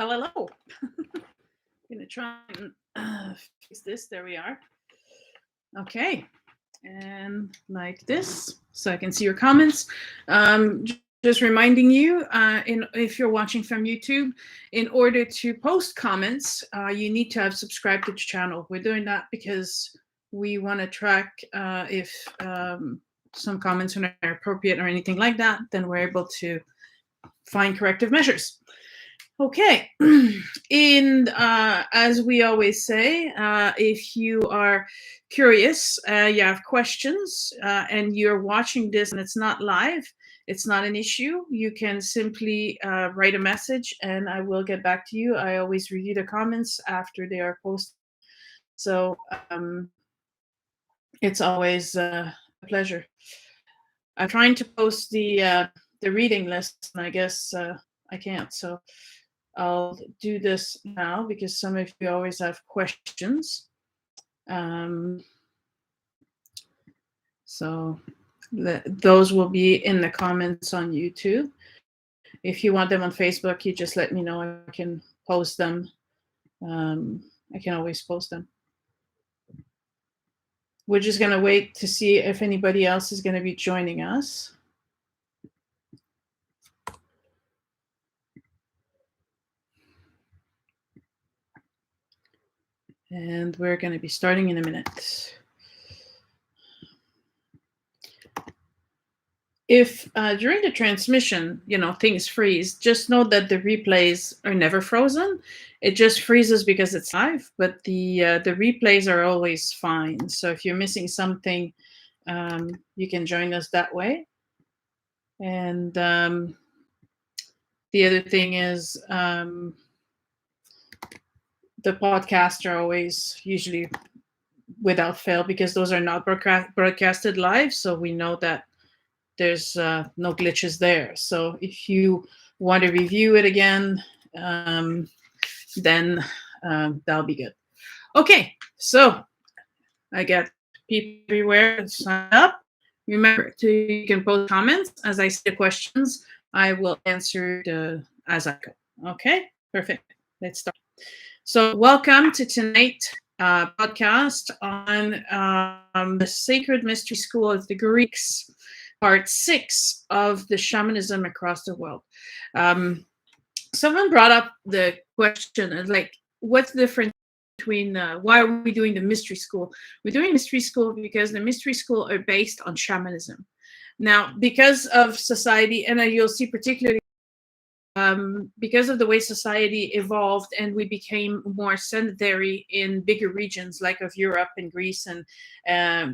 Well, hello. I'm gonna try and fix this. There we are. Okay, and like this, so I can see your comments. Just reminding you, if you're watching from YouTube, in order to post comments, you need to have subscribed to the channel. We're doing that because we want to track if some comments are not appropriate or anything like that. Then we're able to find corrective measures. Okay, as we always say, if you are curious, you have questions, and you're watching this and it's not live, it's not an issue. You can simply write a message and I will get back to you. I always review the comments after they are posted. So it's always a pleasure. I'm trying to post the reading list, and I guess I can't. So I'll do this now because some of you always have questions. So those will be in the comments on YouTube. If you want them on Facebook, you just let me know. I can post them. I can always post them. We're just going to wait to see if anybody else is going to be joining us. And we're going to be starting in a minute. If during the transmission, things freeze, just know that the replays are never frozen. It just freezes because it's live, but the replays are always fine. So if you're missing something, you can join us that way. And the other thing is the podcasts are always usually without fail because those are not broadcasted live. So we know that there's no glitches there. So if you want to review it again, then that'll be good. Okay, so I get people everywhere sign up. Remember, you can post comments. As I see the questions, I will answer as I go. Okay, perfect. Let's start. So welcome to tonight's podcast on the Sacred Mystery School of the Greeks, part 6 of the Shamanism across the world. Someone brought up the question of what's the difference between why are we doing the mystery school? We're doing mystery school because the mystery school are based on shamanism. Now, because of society, and you'll see particularly because of the way society evolved and we became more sedentary in bigger regions like of Europe and Greece and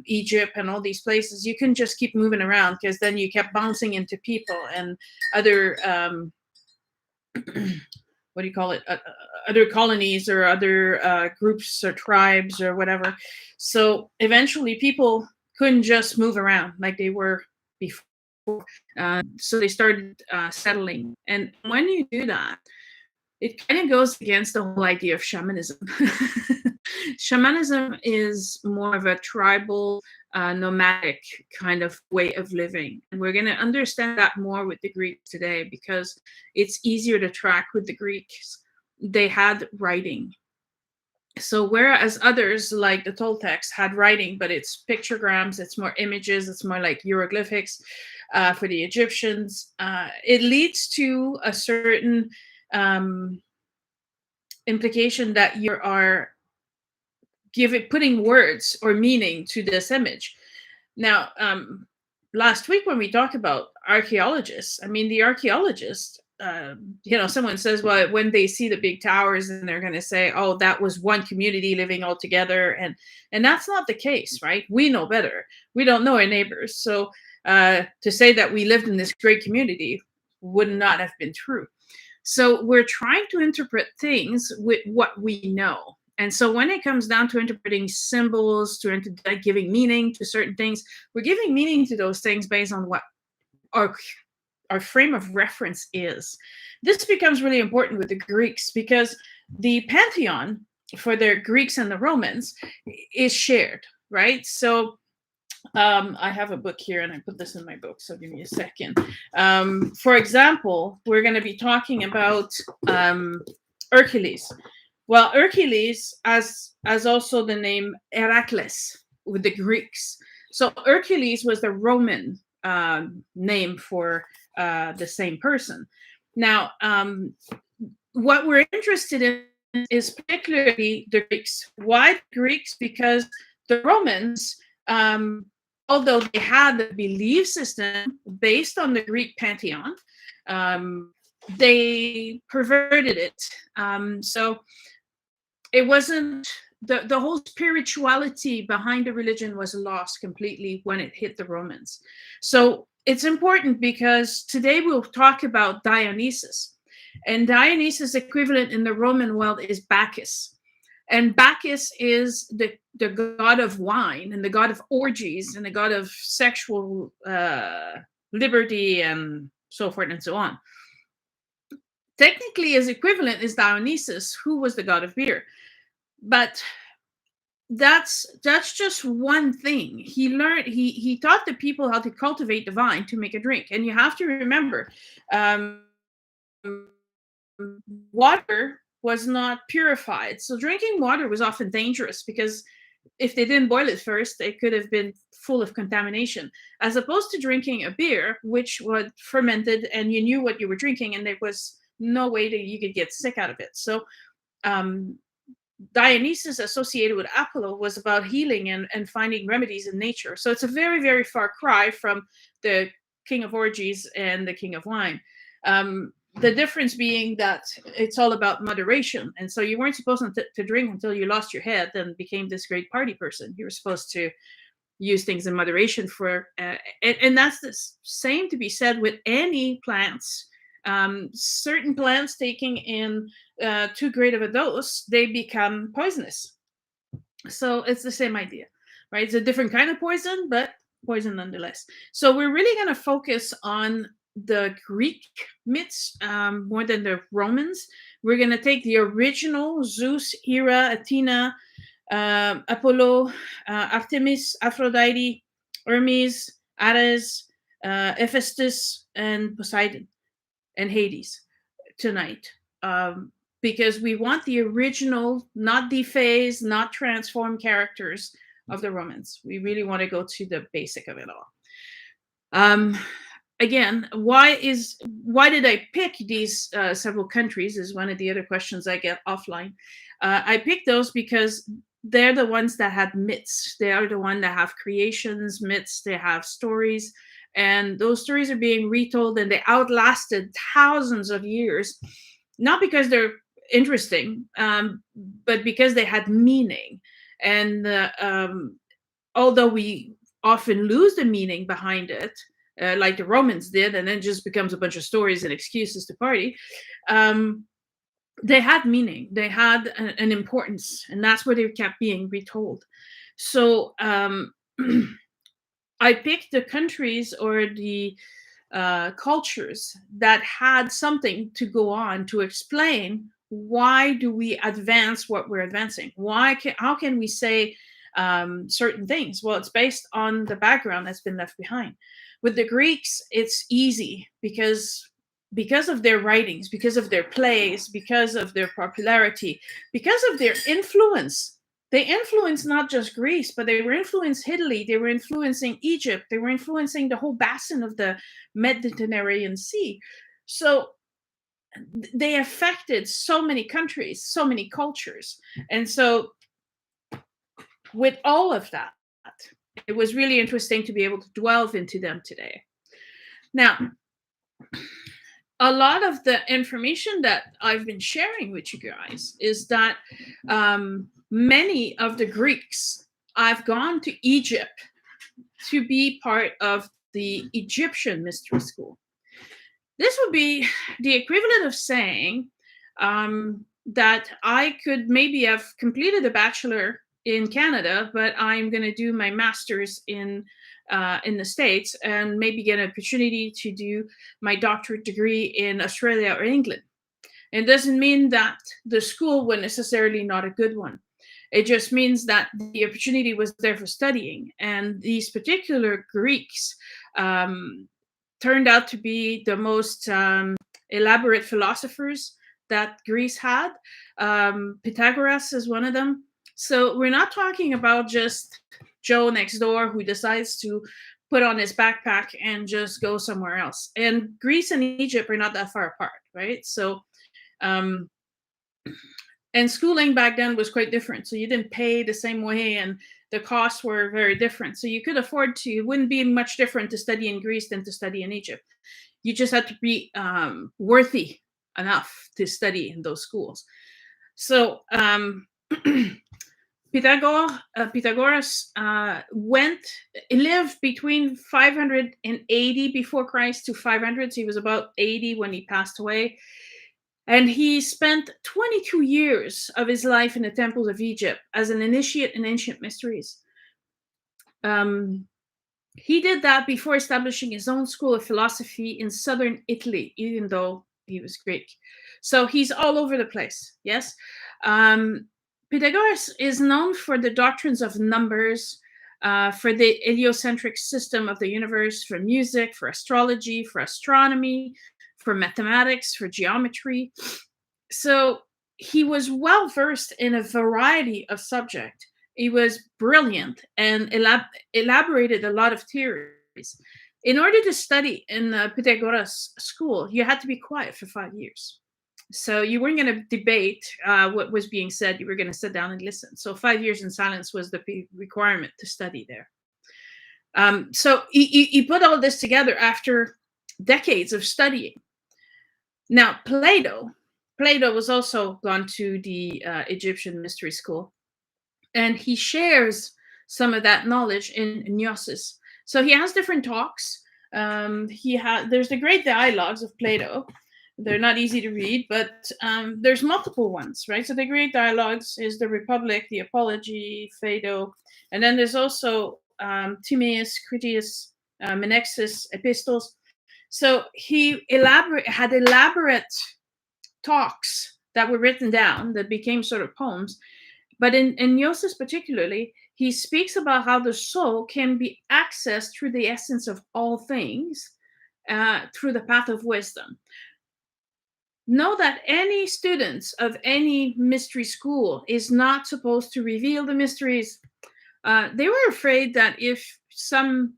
Egypt and all these places, you can just keep moving around because then you kept bouncing into people and other what do you call it? Other colonies or other groups or tribes or whatever. So eventually people couldn't just move around like they were before. So they started settling. And when you do that, it kind of goes against the whole idea of shamanism. Shamanism is more of a tribal, nomadic kind of way of living. And we're going to understand that more with the Greeks today because it's easier to track with the Greeks. They had writing. So whereas others like the Toltecs had writing, but it's pictograms, it's more images, it's more like hieroglyphics for the Egyptians, it leads to a certain implication that you are putting words or meaning to this image. Now, last week when we talked about archaeologists, the archaeologists, someone says, well, when they see the big towers and they're going to say, oh, that was one community living all together. And that's not the case, right? We know better. We don't know our neighbors. So to say that we lived in this great community would not have been true. So we're trying to interpret things with what we know. And so when it comes down to interpreting symbols, to giving meaning to certain things, we're giving meaning to those things based on what our frame of reference is. This becomes really important with the Greeks because the pantheon for the Greeks and the Romans is shared, right? So I have a book here and I put this in my book, so give me a second. For example, we're going to be talking about Hercules. Well, Hercules, as also the name Heracles with the Greeks. So Hercules was the Roman name for the same person. Now, what we're interested in is particularly the Greeks. Why the Greeks? Because the Romans, although they had a belief system based on the Greek pantheon, they perverted it. So it wasn't the whole spirituality behind the religion was lost completely when it hit the Romans. So it's important because today we'll talk about Dionysus. And Dionysus equivalent in the Roman world is Bacchus. And Bacchus is the god of wine and the god of orgies and the god of sexual liberty and so forth and so on. Technically, his equivalent is Dionysus, who was the god of beer. But that's just one thing. He taught the people how to cultivate the vine to make a drink. And you have to remember, water was not purified, so drinking water was often dangerous because if they didn't boil it first, it could have been full of contamination, as opposed to drinking a beer which was fermented and you knew what you were drinking and there was no way that you could get sick out of it. So Dionysus associated with Apollo was about healing and finding remedies in nature. So it's a very, very far cry from the king of orgies and the king of wine. The difference being that it's all about moderation. And so you weren't supposed to drink until you lost your head and became this great party person. You were supposed to use things in moderation for, and that's the same to be said with any plants. Certain plants taking in too great of a dose, they become poisonous. So it's the same idea, right? It's a different kind of poison, but poison nonetheless. So we're really going to focus on the Greek myths more than the Romans. We're going to take the original Zeus, Hera, Athena, Apollo, Artemis, Aphrodite, Hermes, Ares, Hephaestus, and Poseidon, and Hades tonight, because we want the original, not dephased, not transformed characters of the Romans. We really want to go to the basic of it all. Again, why did I pick these several countries is one of the other questions I get offline. I picked those because they're the ones that have myths. They are the ones that have creations, myths, they have stories. And those stories are being retold and they outlasted thousands of years, not because they're interesting, but because they had meaning. And although we often lose the meaning behind it, like the Romans did, and then just becomes a bunch of stories and excuses to party, they had meaning, they had an importance, and that's where they kept being retold. So I picked the countries or the cultures that had something to go on to explain why do we advance what we're advancing. How can we say certain things? Well, it's based on the background that's been left behind. With the Greeks, it's easy because of their writings, because of their plays, because of their popularity, because of their influence. They influenced not just Greece, but they were influencing Italy, they were influencing Egypt, they were influencing the whole basin of the Mediterranean Sea. So they affected so many countries, so many cultures. And so with all of that, it was really interesting to be able to delve into them today. Now, a lot of the information that I've been sharing with you guys is that many of the Greeks, I've gone to Egypt to be part of the Egyptian mystery school. This would be the equivalent of saying that I could maybe have completed a bachelor in Canada, but I'm going to do my master's in the States and maybe get an opportunity to do my doctorate degree in Australia or England. It doesn't mean that the school was necessarily not a good one. It just means that the opportunity was there for studying. And these particular Greeks turned out to be the most elaborate philosophers, that Greece had. Pythagoras is one of them. So we're not talking about just Joe next door who decides to put on his backpack and just go somewhere else. And Greece and Egypt are not that far apart, right? So, um, and schooling back then was quite different. So you didn't pay the same way, and the costs were very different. So you could afford to. It wouldn't be much different to study in Greece than to study in Egypt. You just had to be worthy enough to study in those schools. So Pythagoras lived between 580 before Christ to 500. So he was about 80 when he passed away. And he spent 22 years of his life in the temples of Egypt as an initiate in ancient mysteries. He did that before establishing his own school of philosophy in southern Italy, even though he was Greek. So he's all over the place, yes? Pythagoras is known for the doctrines of numbers, for the heliocentric system of the universe, for music, for astrology, for astronomy, for mathematics, for geometry. So he was well versed in a variety of subjects. He was brilliant and elaborated a lot of theories. In order to study in the Pythagoras school, you had to be quiet for 5 years. So you weren't going to debate what was being said. You were going to sit down and listen. So 5 years in silence was the requirement to study there. So he put all this together after decades of studying. Now, Plato was also gone to the Egyptian mystery school, and he shares some of that knowledge in Gnosis. So he has different talks. There's the great dialogues of Plato. They're not easy to read, but there's multiple ones, right? So the great dialogues is the Republic, the Apology, Phaedo, and then there's also Timaeus, Critias, Menexus, Epistles. So he had elaborate talks that were written down that became sort of poems. But in Gnosis particularly, he speaks about how the soul can be accessed through the essence of all things, through the path of wisdom. Know that any students of any mystery school is not supposed to reveal the mysteries. They were afraid that if some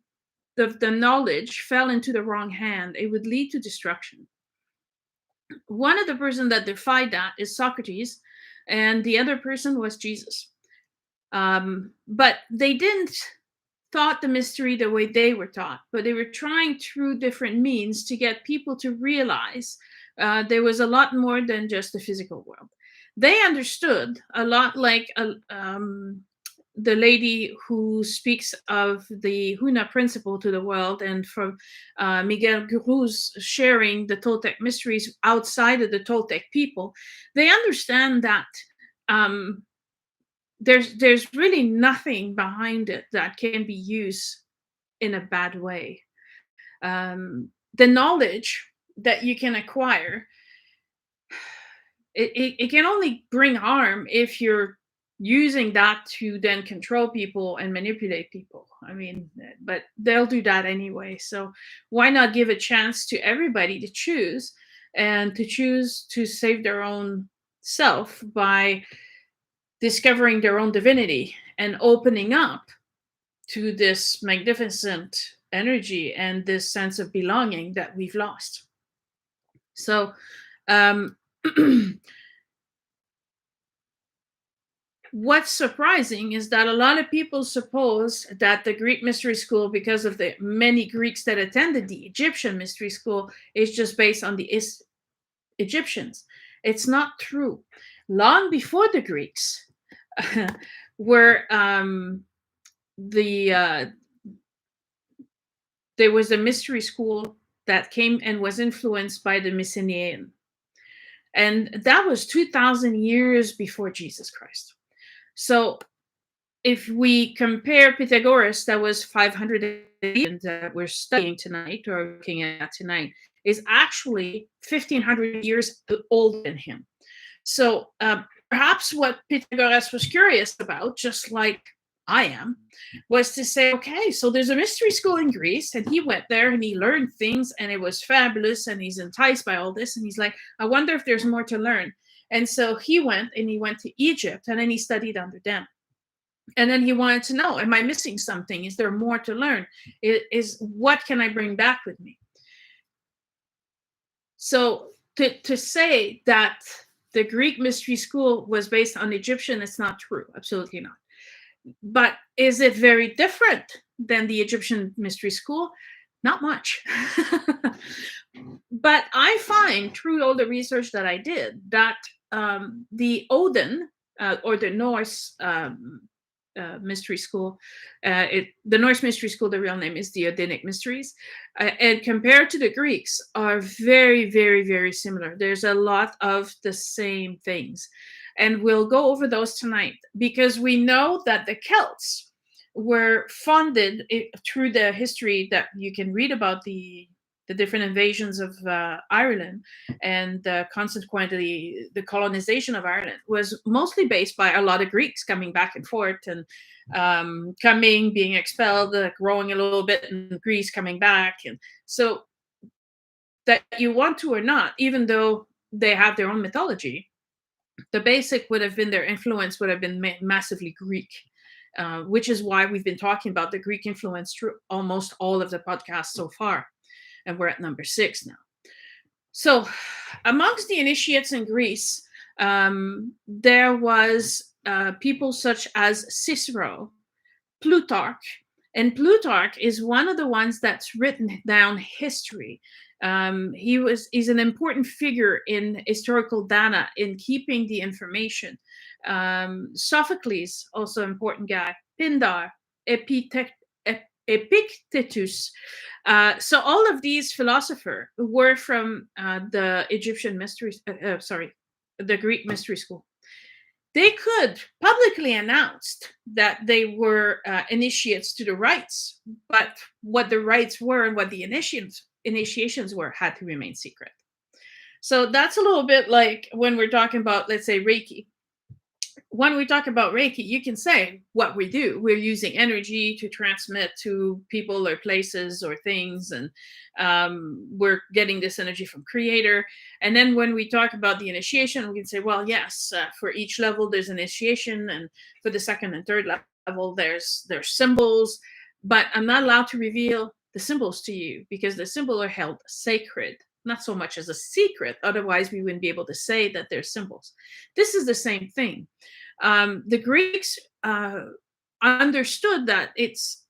of the knowledge fell into the wrong hand, it would lead to destruction. One of the person that defied that is Socrates, and the other person was Jesus. But they didn't thought the mystery the way they were taught, but they were trying through different means to get people to realize there was a lot more than just the physical world. They understood a lot, like the lady who speaks of the Huna principle to the world, and from Miguel Guru's sharing the Toltec mysteries outside of the Toltec people. They understand that there's really nothing behind it that can be used in a bad way. The knowledge that you can acquire, it can only bring harm if you're using that to then control people and manipulate people. I mean, but they'll do that anyway. So why not give a chance to everybody to choose, and to choose to save their own self by discovering their own divinity and opening up to this magnificent energy and this sense of belonging that we've lost. So what's surprising is that a lot of people suppose that the Greek mystery school, because of the many Greeks that attended the Egyptian mystery school, is just based on the Egyptians. It's not true. Long before the Greeks were there was a mystery school that came and was influenced by the Mycenaean. And that was 2,000 years before Jesus Christ. So if we compare Pythagoras, that was 500 that we're studying tonight or looking at tonight, is actually 1,500 years older than him. So perhaps what Pythagoras was curious about, just like I am, was to say, okay, so there's a mystery school in Greece, and he went there and he learned things, and it was fabulous, and he's enticed by all this, and he's like, I wonder if there's more to learn. And so he went to Egypt, and then he studied under them. And then he wanted to know, am I missing something? Is there more to learn? Is what can I bring back with me? So to say that the Greek mystery school was based on Egyptian, it's not true. Absolutely not. But is it very different than the Egyptian mystery school? Not much. But I find through all the research that I did that the Odin or the Norse mystery school, the Norse mystery school, the real name is the Odynic Mysteries, and compared to the Greeks are very, very, very similar. There's a lot of the same things. And we'll go over those tonight because we know that the Celts were funded through the history that you can read about the different invasions of Ireland, and consequently the colonization of Ireland was mostly based by a lot of Greeks coming back and forth and coming, being expelled, growing a little bit in Greece, coming back. And so that you want to or not, even though they have their own mythology, the basic would have been their influence would have been massively Greek, which is why we've been talking about the Greek influence through almost all of the podcasts so far. And we're at number 6 now. So amongst the initiates in Greece, there was people such as Cicero, Plutarch, and Plutarch is one of the ones that's written down history. He's an important figure in historical data in keeping the information. Sophocles, also important guy. Pindar, Epictetus. So all of these philosophers were from the Egyptian mysteries, the Greek mystery school. They could publicly announce that they were initiates to the rites, but what the rites were and what the initiations were had to remain secret. So that's a little bit like when we're talking about, let's say, Reiki. When we talk about Reiki, you can say what we do. We're using energy to transmit to people or places or things, and we're getting this energy from Creator. And then when we talk about the initiation, we can say, well, yes, for each level there's initiation, and for the second and third level there's symbols, but I'm not allowed to reveal the symbols to you because the symbols are held sacred, not so much as a secret. Otherwise, we wouldn't be able to say that they're symbols. This is the same thing. The Greeks understood that it's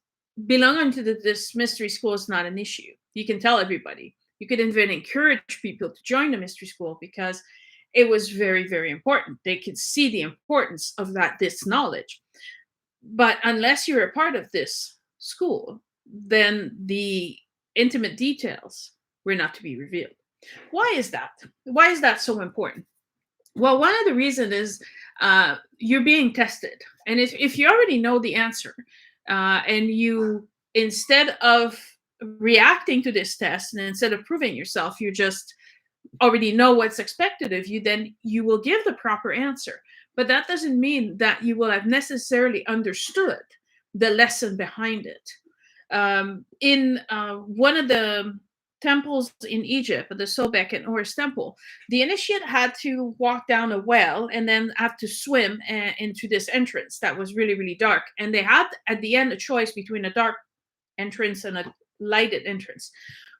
belonging to this mystery school is not an issue. You can tell everybody. You could even encourage people to join the mystery school because it was very, very important. They could see the importance of this knowledge. But unless you're a part of this school, then the intimate details were not to be revealed. Why is that? Why is that so important? Well, one of the reasons is you're being tested. And if you already know the answer, and you, instead of reacting to this test and instead of proving yourself, you just already know what's expected of you, then you will give the proper answer. But that doesn't mean that you will have necessarily understood the lesson behind it. In one of the temples in Egypt, the Sobek and Horus temple, the initiate had to walk down a well and then have to swim into this entrance that was really, really dark. And they had at the end a choice between a dark entrance and a lighted entrance.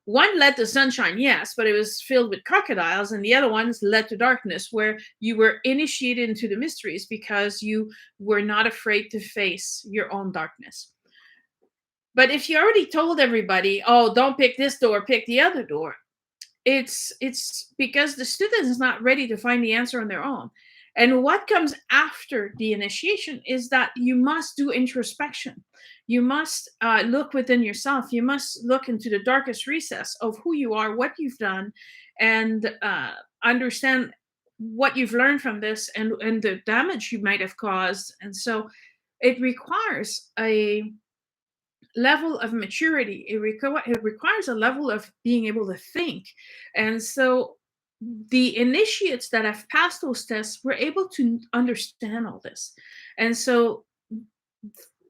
One led to sunshine, yes, but it was filled with crocodiles, and the other ones led to darkness, where you were initiated into the mysteries because you were not afraid to face your own darkness. But if you already told everybody, oh, don't pick this door, pick the other door, it's because the student is not ready to find the answer on their own. And what comes after the initiation is that you must do introspection. You must look within yourself. You must look into the darkest recess of who you are, what you've done, and understand what you've learned from this and the damage you might have caused. And so it requires a level of maturity. It requires a level of being able to think. And so the initiates that have passed those tests were able to understand all this. And so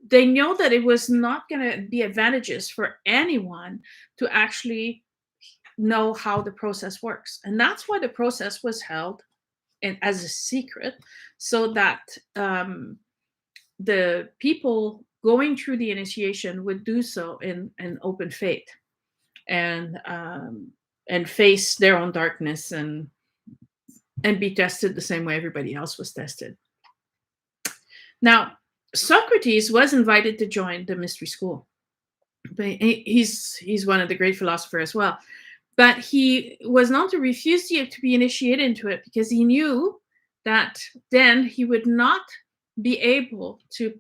they know that it was not going to be advantageous for anyone to actually know how the process works. And that's why the process was held as a secret, so that the people going through the initiation would do so in an open faith, and face their own darkness, and be tested the same way everybody else was tested. Now, Socrates was invited to join the mystery school. But he's one of the great philosophers as well. But he was not to refuse to be initiated into it, because he knew that then he would not be able to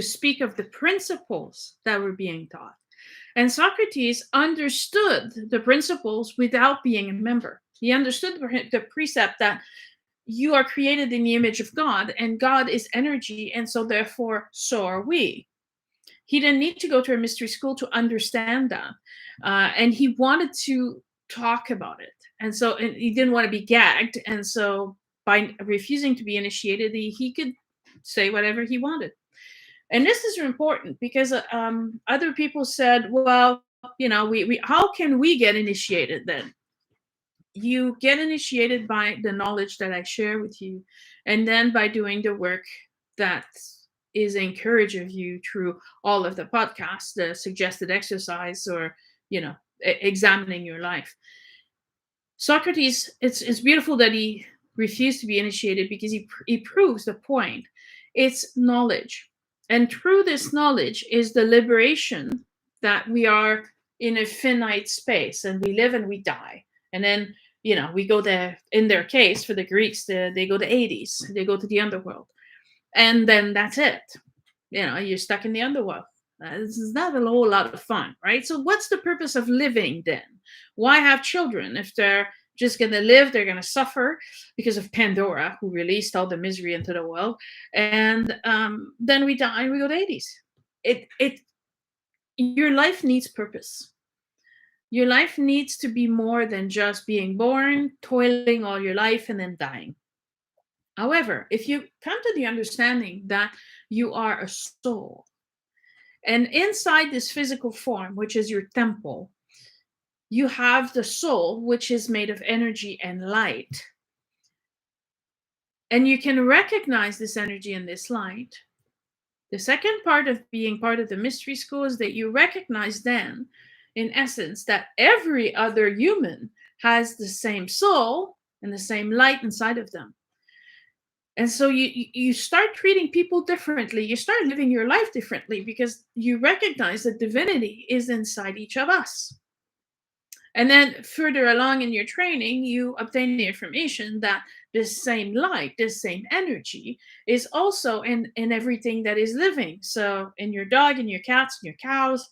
speak of the principles that were being taught. And Socrates understood the principles without being a member. He understood the precept that you are created in the image of God, and God is energy, and so therefore so are we. He didn't need to go to a mystery school to understand that. And he wanted to talk about it. And so he didn't want to be gagged. And so by refusing to be initiated, he could say whatever he wanted. And this is important because other people said, well, we how can we get initiated then? You get initiated by the knowledge that I share with you, and then by doing the work that is encouraged of you through all of the podcasts, the suggested exercise, or examining your life. Socrates, it's beautiful that he refused to be initiated, because he proves the point. It's knowledge, and through this knowledge is the liberation that we are in a finite space, and we live and we die, and then we go there. In their case, for the Greeks, they go to Hades, they go to the underworld, and then that's it. You're stuck in the underworld. This is not a whole lot of fun, right? So what's the purpose of living then? Why have children if they're just going to live? They're going to suffer because of Pandora, who released all the misery into the world, and then we die and we go to Hades. Your life needs purpose. Your life needs to be more than just being born, toiling all your life, and then dying. However, if you come to the understanding that you are a soul, and inside this physical form, which is your temple, you have the soul, which is made of energy and light, and you can recognize this energy and this light. The second part of being part of the mystery school is that you recognize then, in essence, that every other human has the same soul and the same light inside of them. And so you start treating people differently. You start living your life differently, because you recognize that divinity is inside each of us. And then further along in your training, you obtain the information that this same light, this same energy is also in everything that is living. So in your dog, in your cats, in your cows,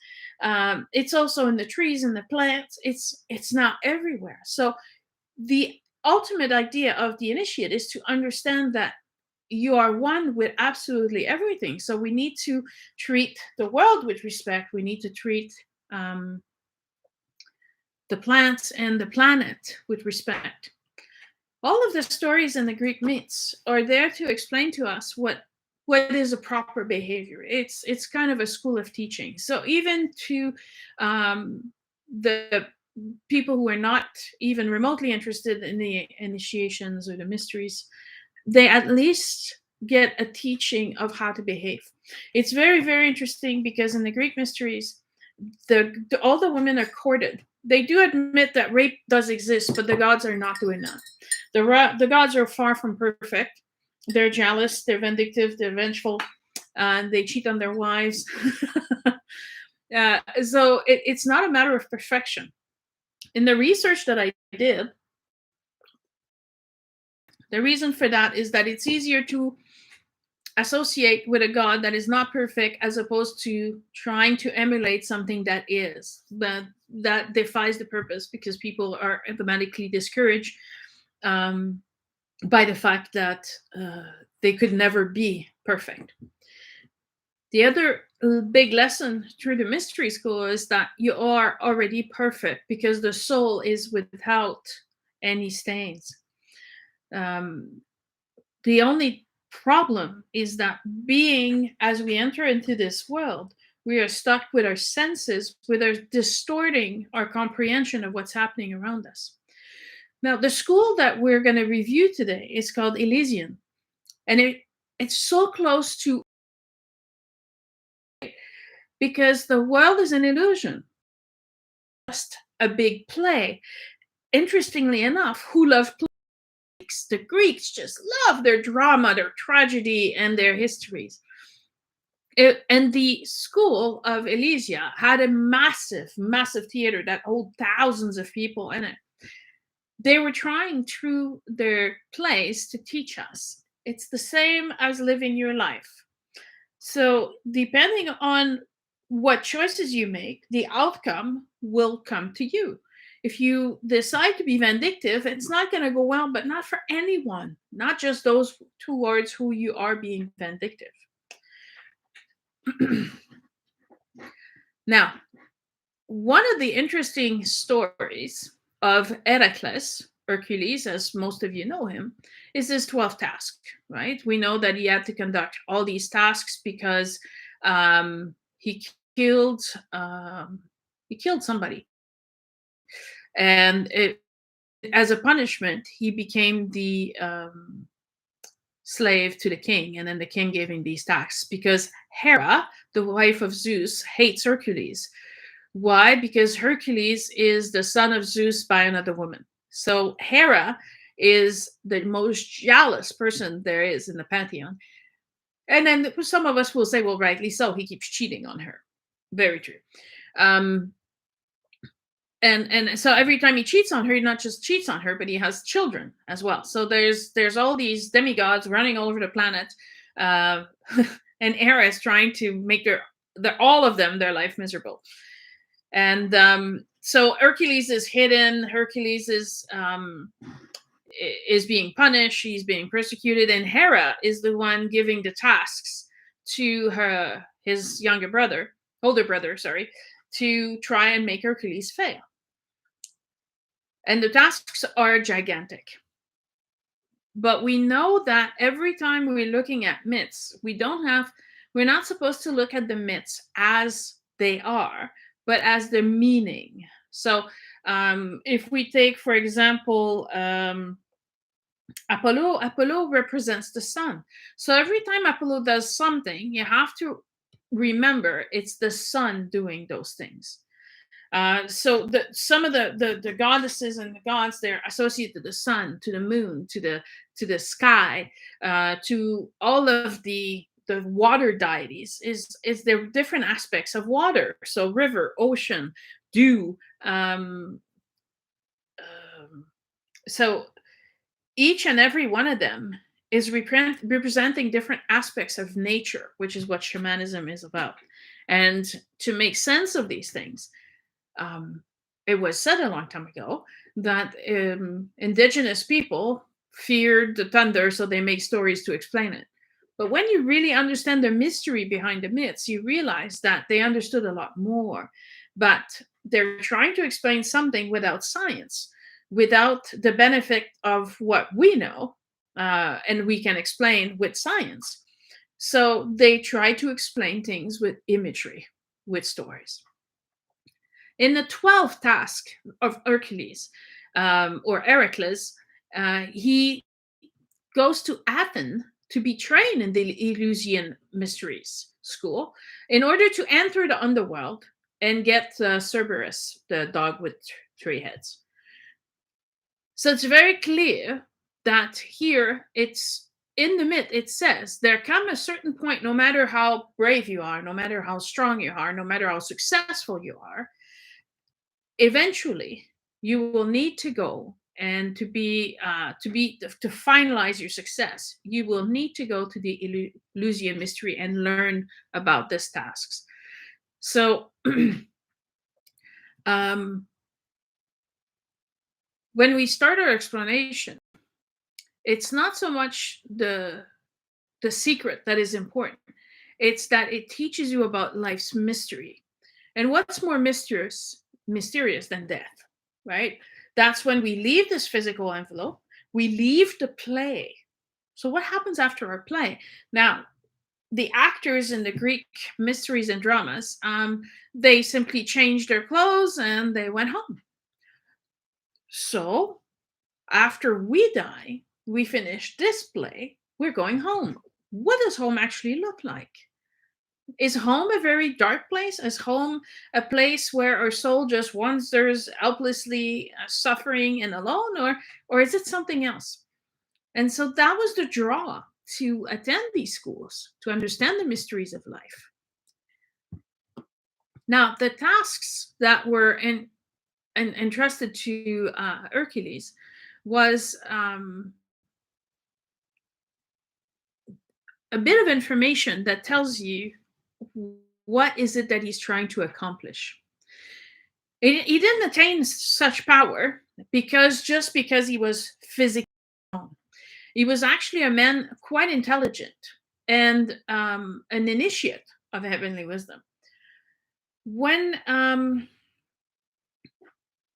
it's also in the trees and the plants. It's now everywhere. So the ultimate idea of the initiate is to understand that you are one with absolutely everything. So we need to treat the world with respect. We need to treat the plants and the planet with respect. All of the stories in the Greek myths are there to explain to us what is a proper behavior. It's kind of a school of teaching. So even to the people who are not even remotely interested in the initiations or the mysteries, they at least get a teaching of how to behave. It's very, very interesting, because in the Greek mysteries, all the women are courted. They do admit that rape does exist, but the gods are not doing that. The gods are far from perfect. They're jealous, they're vindictive, they're vengeful, and they cheat on their wives. So it's not a matter of perfection. In the research that I did, the reason for that is that it's easier to associate with a god that is not perfect, as opposed to trying to emulate something that is. That defies the purpose, because people are automatically discouraged by the fact that they could never be perfect. The other big lesson through the mystery school is that you are already perfect, because the soul is without any stains. The only problem is that being as we enter into this world, we are stuck with our senses, with our distorting our comprehension of what's happening around us. Now, the school that we're going to review today is called Elysian, and it's so close to, because the world is an illusion, just a big play. Interestingly enough, who love plays? The Greeks just love their drama, their tragedy, and their histories. And the school of Elysia had a massive, massive theater that held thousands of people in it. They were trying through their plays to teach us it's the same as living your life. So, depending on what choices you make, the outcome will come to you. If you decide to be vindictive, it's not going to go well, but not for anyone, not just those towards who you are being vindictive. Now, one of the interesting stories of Hercules, as most of you know him, is his 12th task, right? We know that he had to conduct all these tasks because he killed somebody, and as a punishment, he became the slave to the king, and then the king gave him these tasks because Hera, the wife of Zeus, hates Hercules. Why? Because Hercules is the son of Zeus by another woman. So Hera is the most jealous person there is in the pantheon. And then some of us will say, well, rightly so, he keeps cheating on her. Very true. And so every time he cheats on her, he not just cheats on her, but he has children as well. So there's all these demigods running all over the planet, and Hera is trying to make all of them their life miserable. And so Hercules is hidden. Hercules is being punished. He's being persecuted, and Hera is the one giving the tasks to his older brother, to try and make Hercules fail. And the tasks are gigantic. But we know that every time we're looking at myths, we're not supposed to look at the myths as they are, but as their meaning. So if we take, for example, Apollo represents the sun. So every time Apollo does something, you have to remember it's the sun doing those things. So some of the goddesses and the gods, they're associated to the sun, to the moon, to the sky, to all of the water deities. Is there different aspects of water? So river, ocean, dew. So each and every one of them is representing different aspects of nature, which is what shamanism is about. And to make sense of these things, it was said a long time ago that indigenous people feared the thunder, so they make stories to explain it. But when you really understand the mystery behind the myths, you realize that they understood a lot more. But they're trying to explain something without science, without the benefit of what we know, and we can explain with science. So they try to explain things with imagery, with stories. In the 12th task of Hercules, or Heracles, he goes to Athens to be trained in the Elysian Mysteries school in order to enter the underworld and get Cerberus, the dog with 3 heads. So it's very clear that here it's in the myth, it says there comes a certain point, no matter how brave you are, no matter how strong you are, no matter how successful you are, eventually you will need to go, and to finalize your success, you will need to go to the Elysian mystery and learn about these tasks. So when we start our explanation, it's not so much the secret that is important. It's that it teaches you about life's mystery. And what's more mysterious than death, right? That's when we leave this physical envelope, we leave the play. So what happens after our play? Now, the actors in the Greek mysteries and dramas, they simply changed their clothes and they went home. So after we die, we finish this play, we're going home. What does home actually look like? Is home a very dark place? Is home a place where our soul just wanders helplessly, suffering and alone, or is it something else? And so that was the draw to attend these schools, to understand the mysteries of life. Now, the tasks that were entrusted to Hercules was a bit of information that tells you what is it that he's trying to accomplish. He didn't attain such power because he was physically strong. He was actually a man quite intelligent and an initiate of heavenly wisdom. When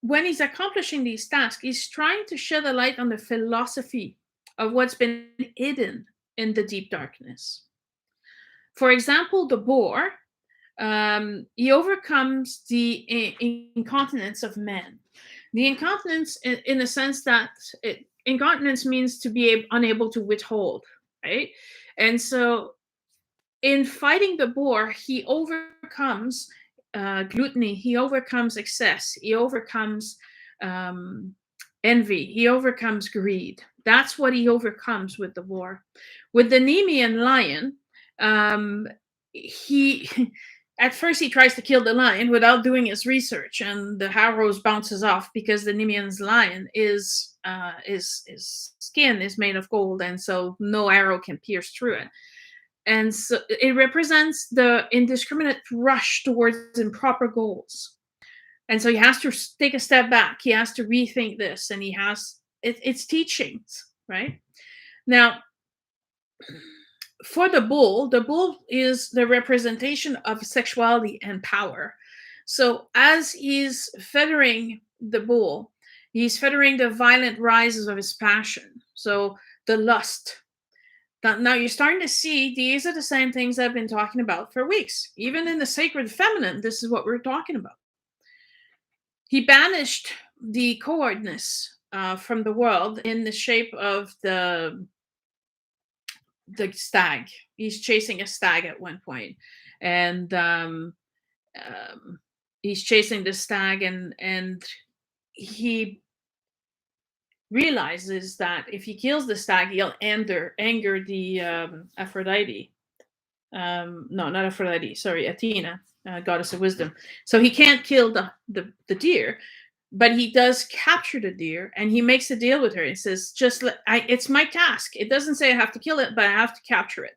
he's accomplishing these tasks, he's trying to shed a light on the philosophy of what's been hidden in the deep darkness. For example, the boar, he overcomes the incontinence of man. The incontinence, in the sense that incontinence means to be unable to withhold, right? And so, in fighting the boar, he overcomes gluttony, he overcomes excess, he overcomes envy, he overcomes greed. That's what he overcomes with the boar. With the Nemean lion, he at first he tries to kill the lion without doing his research, and the arrows bounces off because the Nemean's lion is skin is made of gold, and so no arrow can pierce through it. And so it represents the indiscriminate rush towards improper goals. And so he has to take a step back. He has to rethink this, and it's teachings, right? Now, for the bull is the representation of sexuality and power. So as he's feathering the bull, he's feathering the violent rises of his passion. So the lust. Now you're starting to see these are the same things I've been talking about for weeks. Even in the sacred feminine, this is what we're talking about. He banished the coordinates from the world in the shape of the stag. He's chasing a stag at one point, and he's chasing the stag, and he realizes that if he kills the stag, he'll anger the Aphrodite. No, not Aphrodite. Sorry, Athena, goddess of wisdom. So he can't kill the deer, but he does capture the deer, and he makes a deal with her. He says, it's my task. It doesn't say I have to kill it, but I have to capture it.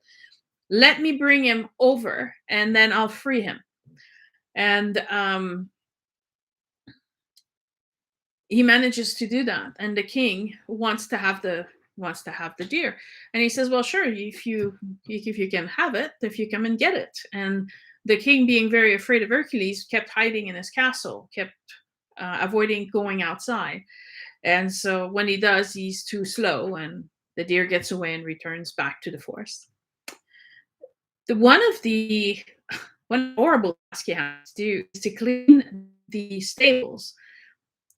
Let me bring him over, and then I'll free him. And he manages to do that, and the king wants to have the deer, and he says, well, sure, if you can have it, if you come and get it. And the king, being very afraid of Hercules, kept hiding in his castle, kept avoiding going outside. And so when he does, he's too slow, and the deer gets away and returns back to the forest. One horrible task he has to do is to clean the stables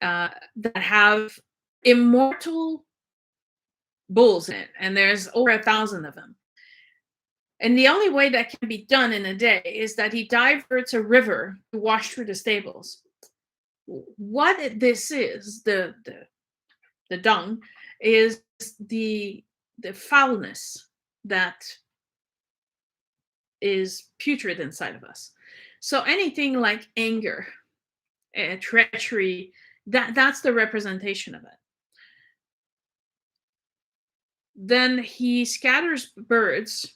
that have immortal bulls in it, and there's over 1,000 of them. And the only way that can be done in a day is that he diverts a river to wash through the stables. What this is, the dung, is the foulness that is putrid inside of us. So anything like anger, treachery, that's the representation of it. Then he scatters birds,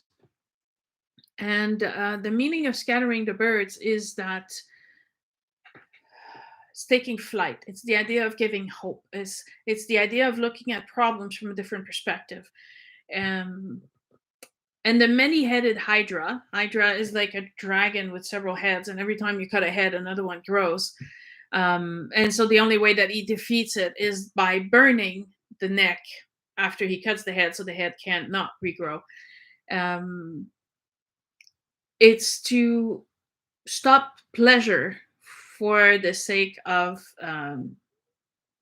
and the meaning of scattering the birds is that it's taking flight. It's the idea of giving hope. It's the idea of looking at problems from a different perspective. And the many-headed Hydra is like a dragon with several heads, and every time you cut a head, another one grows. And so the only way that he defeats it is by burning the neck after he cuts the head so the head can't not regrow. Um, it's to stop pleasure for the sake of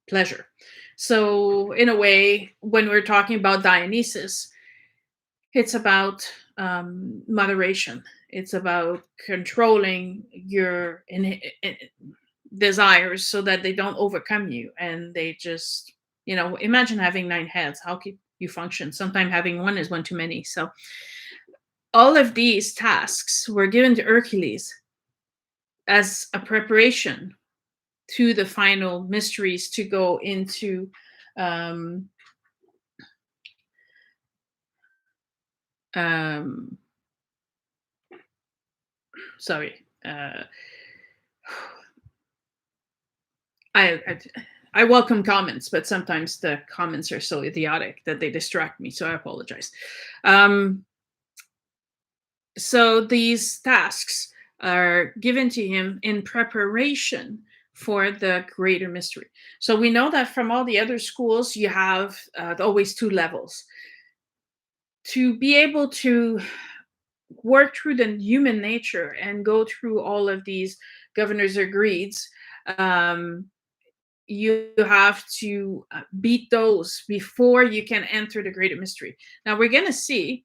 pleasure. So, in a way, when we're talking about Dionysus, it's about moderation. It's about controlling your desires so that they don't overcome you and they just, imagine having 9 heads. How can you function? Sometimes having one is one too many. So, all of these tasks were given to Hercules as a preparation to the final mysteries to go into um, um, sorry. I welcome comments, but sometimes the comments are so idiotic that they distract me. So I apologize. So these tasks are given to him in preparation for the greater mystery. So we know that from all the other schools, you have always 2 levels. To be able to work through the human nature and go through all of these governors or greeds, you have to beat those before you can enter the greater mystery. Now we're going to see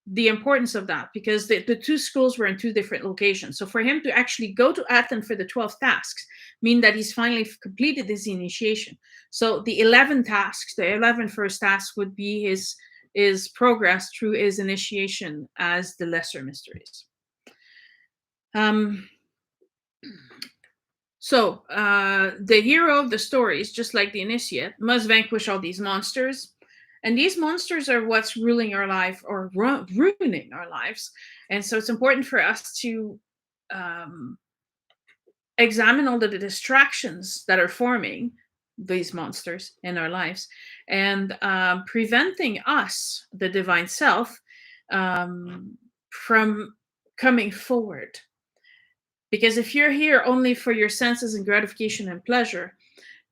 the importance of that because the 2 schools were in 2 different locations. So for him to actually go to Athens for the 12 tasks mean that he's finally completed his initiation. So the 11 tasks, the 11 first tasks would be his progress through his initiation as the lesser mysteries. So the hero of the stories, just like the initiate, must vanquish all these monsters. And these monsters are what's ruling our life or ruining our lives. And so it's important for us to examine all the distractions that are forming these monsters in our lives and preventing us, the divine self, from coming forward. Because if you're here only for your senses and gratification and pleasure,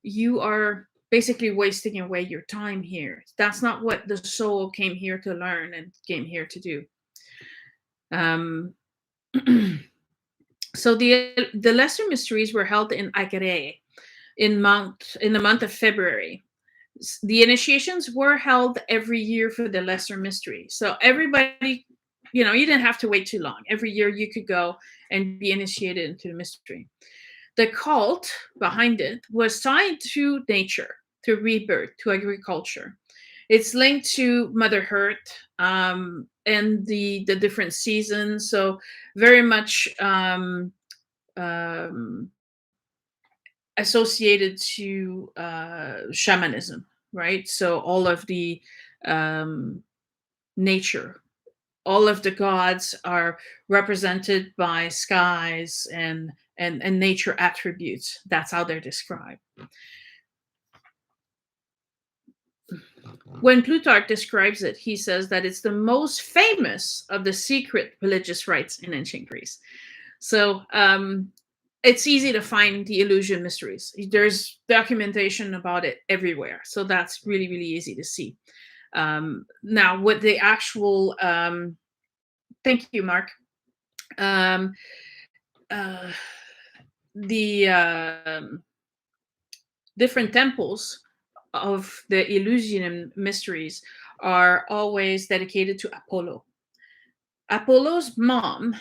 you are basically wasting away your time here. That's not what the soul came here to learn and came here to do. So the lesser mysteries were held in Agare in the month of February. The initiations were held every year for the lesser mystery. So everybody, you didn't have to wait too long. Every year you could go and be initiated into the mystery. The cult behind it was tied to nature, to rebirth, to agriculture. It's linked to Mother Earth and the different seasons. So very much associated to shamanism, right? So all of the nature, all of the gods are represented by skies and nature attributes. That's how they're described. When Plutarch describes it, he says that it's the most famous of the secret religious rites in ancient Greece. So it's easy to find the Elysian mysteries. There's documentation about it everywhere. So that's really, really easy to see. Now, what the actual, thank you, Mark. The different temples of the Elysian mysteries are always dedicated to Apollo. Apollo's mom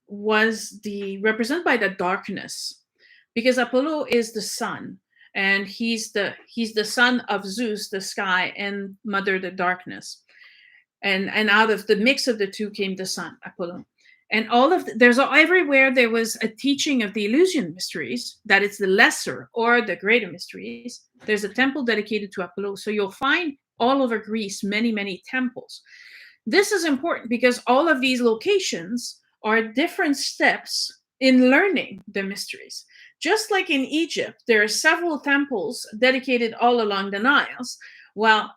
was represented by the darkness, because Apollo is the sun, and he's the son of Zeus, the sky, and Mother, the darkness. And out of the mix of the two came the sun, Apollo. And everywhere there was a teaching of the Elysian mysteries, that it's the lesser or the greater mysteries. There's a temple dedicated to Apollo. So you'll find all over Greece many, many temples. This is important because all of these locations are different steps in learning the mysteries. Just like in Egypt, there are several temples dedicated all along the Niles. Well,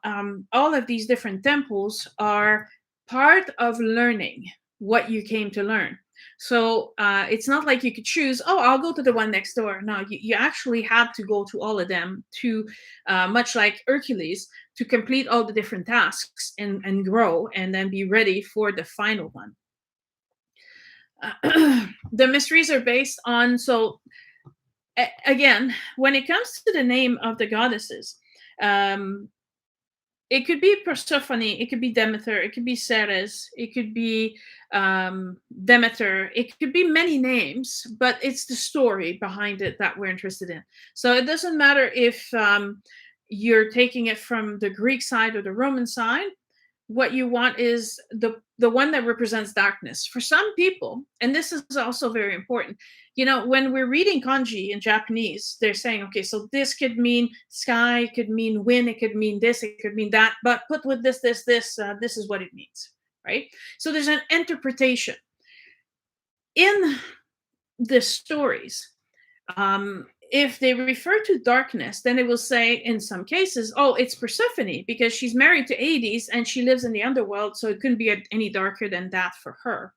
all of these different temples are part of learning what you came to learn. So it's not like you could choose, oh, I'll go to the one next door. No, you actually had to go to all of them to, much like Hercules, to complete all the different tasks and grow and then be ready for the final one. The mysteries are based on, so again, when it comes to the name of the goddesses, um, it could be Persephone, it could be Demeter, it could be Ceres, it could be Demeter, it could be many names, but it's the story behind it that we're interested in. So it doesn't matter if you're taking it from the Greek side or the Roman side. What you want is the one that represents darkness for some people, and this is also very important. When we're reading kanji in Japanese, they're saying, okay, so this could mean sky, it could mean wind, it could mean this, it could mean that, but put with this, this is what it means, right? So there's an interpretation in the stories. If they refer to darkness, then it will say in some cases, oh, it's Persephone because she's married to Hades and she lives in the underworld, so it couldn't be any darker than that for her.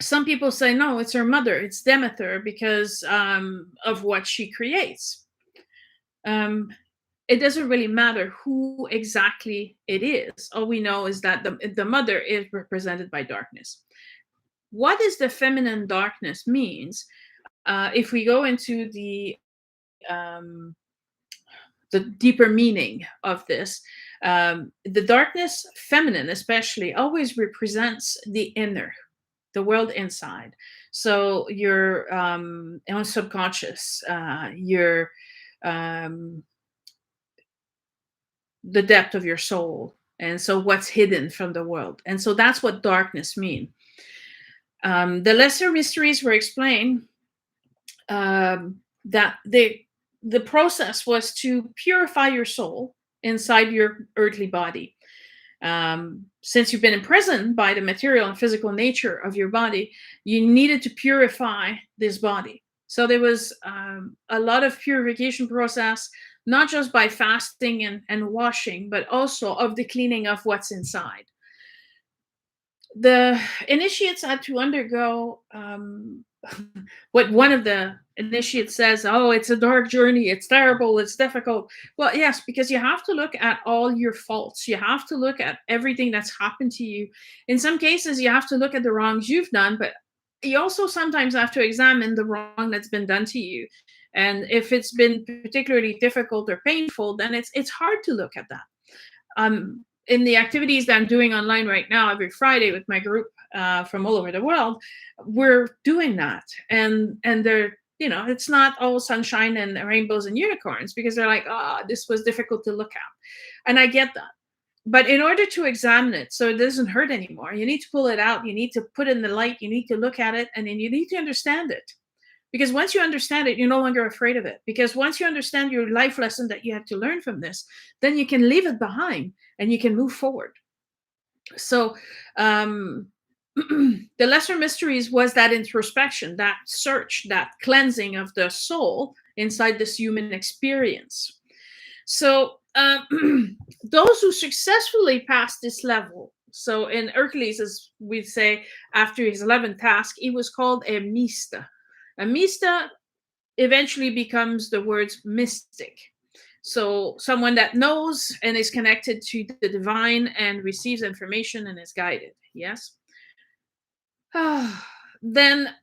Some people say, no, it's her mother, it's Demeter, because of what she creates. It doesn't really matter who exactly it is. All we know is that the mother is represented by darkness. What is the feminine darkness means? If we go into the deeper meaning of this, the darkness, feminine especially, always represents the inner, the world inside. So your own subconscious, your the depth of your soul, and so what's hidden from the world. And so that's what darkness means. The lesser mysteries were explained that the process was to purify your soul inside your earthly body. Since you've been imprisoned by the material and physical nature of your body, you needed to purify this body. So there was a lot of purification process, not just by fasting and washing, but also of the cleaning of what's inside. The initiates had to undergo what one of the initiates says, oh, it's a dark journey, it's terrible, it's difficult. Well, yes, because you have to look at all your faults. You have to look at everything that's happened to you. In some cases, you have to look at the wrongs you've done, but you also sometimes have to examine the wrong that's been done to you. And if it's been particularly difficult or painful, then it's hard to look at that. In the activities that I'm doing online right now, every Friday with my group from all over the world, we're doing that. And they're, it's not all sunshine and rainbows and unicorns, because they're like, this was difficult to look at. And I get that. But in order to examine it so it doesn't hurt anymore, you need to pull it out. You need to put it in the light. You need to look at it, and then you need to understand it. Because once you understand it, you're no longer afraid of it. Because once you understand your life lesson that you had to learn from this, then you can leave it behind and you can move forward. So the lesser mysteries was that introspection, that search, that cleansing of the soul inside this human experience. So those who successfully passed this level, so in Hercules, as we say, after his 11th task, he was called a mista. A mista eventually becomes the words mystic. So someone that knows and is connected to the divine and receives information and is guided. Yes. Then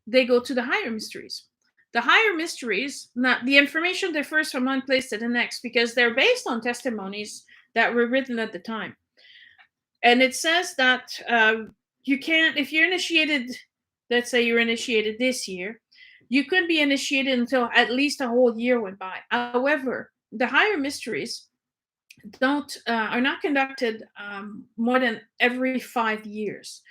they go to the higher mysteries. The higher mysteries, now the information differs from one place to the next because they're based on testimonies that were written at the time. And it says that you can't, if you're initiated, let's say you're initiated this year, you could be initiated until at least a whole year went by. However, the higher mysteries are not conducted more than every 5 years.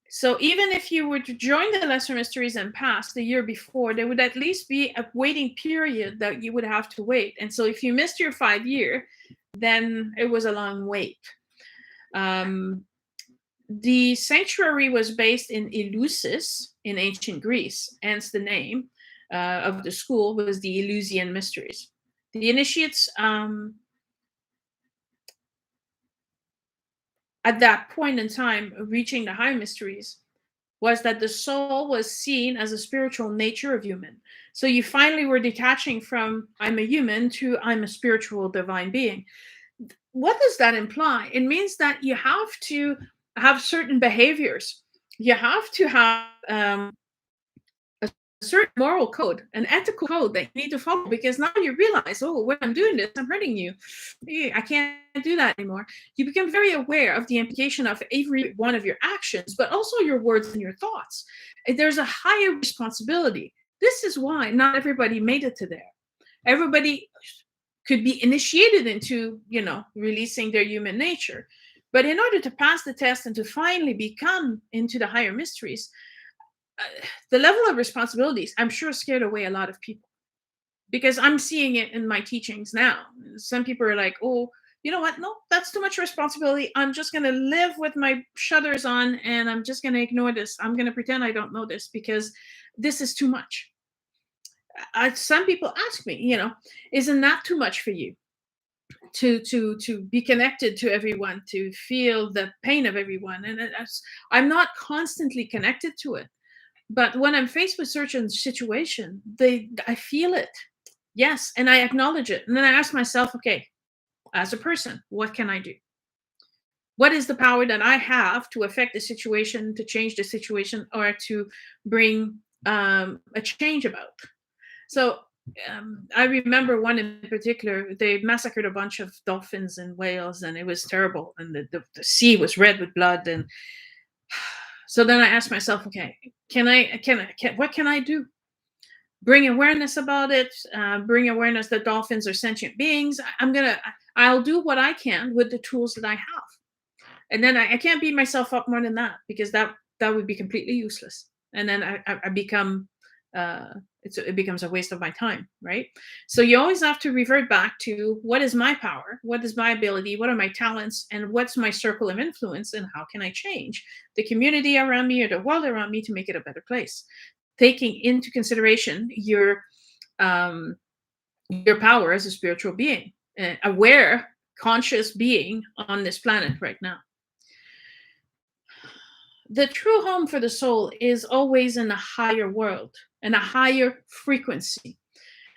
So even if you were to join the lesser mysteries and pass the year before, there would at least be a waiting period that you would have to wait. And so if you missed your 5 year, then it was a long wait. The sanctuary was based in Eleusis in ancient Greece, hence the name of the school was the Elysian Mysteries. The initiates at that point in time, reaching the higher mysteries, was that the soul was seen as a spiritual nature of human. So you finally were detaching from I'm a human to I'm a spiritual divine being. What does that imply? It means that you have to have certain behaviors. You have to have a certain moral code, an ethical code that you need to follow, because now you realize, oh, when I'm doing this, I'm hurting you. I can't do that anymore. You become very aware of the implication of every one of your actions, but also your words and your thoughts. There's a higher responsibility. This is why not everybody made it to there. Everybody could be initiated into, releasing their human nature. But in order to pass the test and to finally become into the higher mysteries, the level of responsibilities, I'm sure, scared away a lot of people, because I'm seeing it in my teachings now. Some people are like, oh, you know what? No, that's too much responsibility. I'm just going to live with my shutters on and I'm just going to ignore this. I'm going to pretend I don't know this because this is too much. Some people ask me, isn't that too much for you to be connected to everyone, to feel the pain of everyone? And I'm not constantly connected to it. But when I'm faced with certain situation, I feel it. Yes, and I acknowledge it. And then I ask myself, okay, as a person, what can I do? What is the power that I have to affect the situation, to change the situation, or to bring a change about? So I remember one in particular, they massacred a bunch of dolphins in Wales, and it was terrible. And the sea was red with blood. And so then I asked myself, okay, what can I do? Bring awareness about it, bring awareness that dolphins are sentient beings. I'll do what I can with the tools that I have. And then I can't beat myself up more than that, because that would be completely useless. And then I become, it becomes a waste of my time, right? So you always have to revert back to what is my power, what is my ability, what are my talents, and what's my circle of influence, and how can I change the community around me or the world around me to make it a better place, taking into consideration your power as a spiritual being, aware, conscious being on this planet right now. The true home for the soul is always in a higher world, in a higher frequency.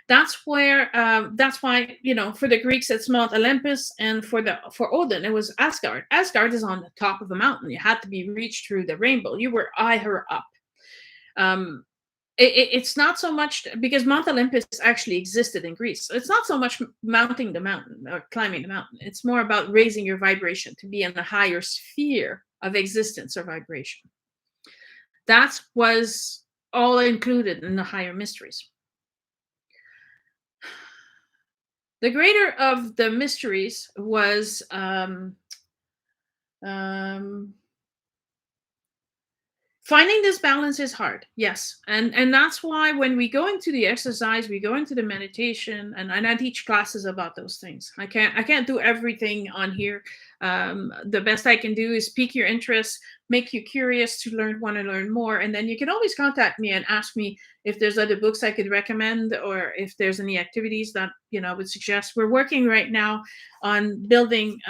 That's where that's why, for the Greeks it's Mount Olympus, and for Odin it was Asgard. Asgard is on the top of a mountain. You had to be reached through the rainbow. You were eye her up. It's not so much because Mount Olympus actually existed in Greece. So it's not so much mounting the mountain or climbing the mountain. It's more about raising your vibration to be in a higher sphere of existence or vibration. That was all included in the higher mysteries. The greater of the mysteries was finding this balance is hard, yes, and that's why when we go into the exercise, we go into the meditation, and I teach classes about those things. I can't do everything on here. The best I can do is pique your interest, make you curious to want to learn more, and then you can always contact me and ask me if there's other books I could recommend, or if there's any activities that I would suggest. We're working right now on building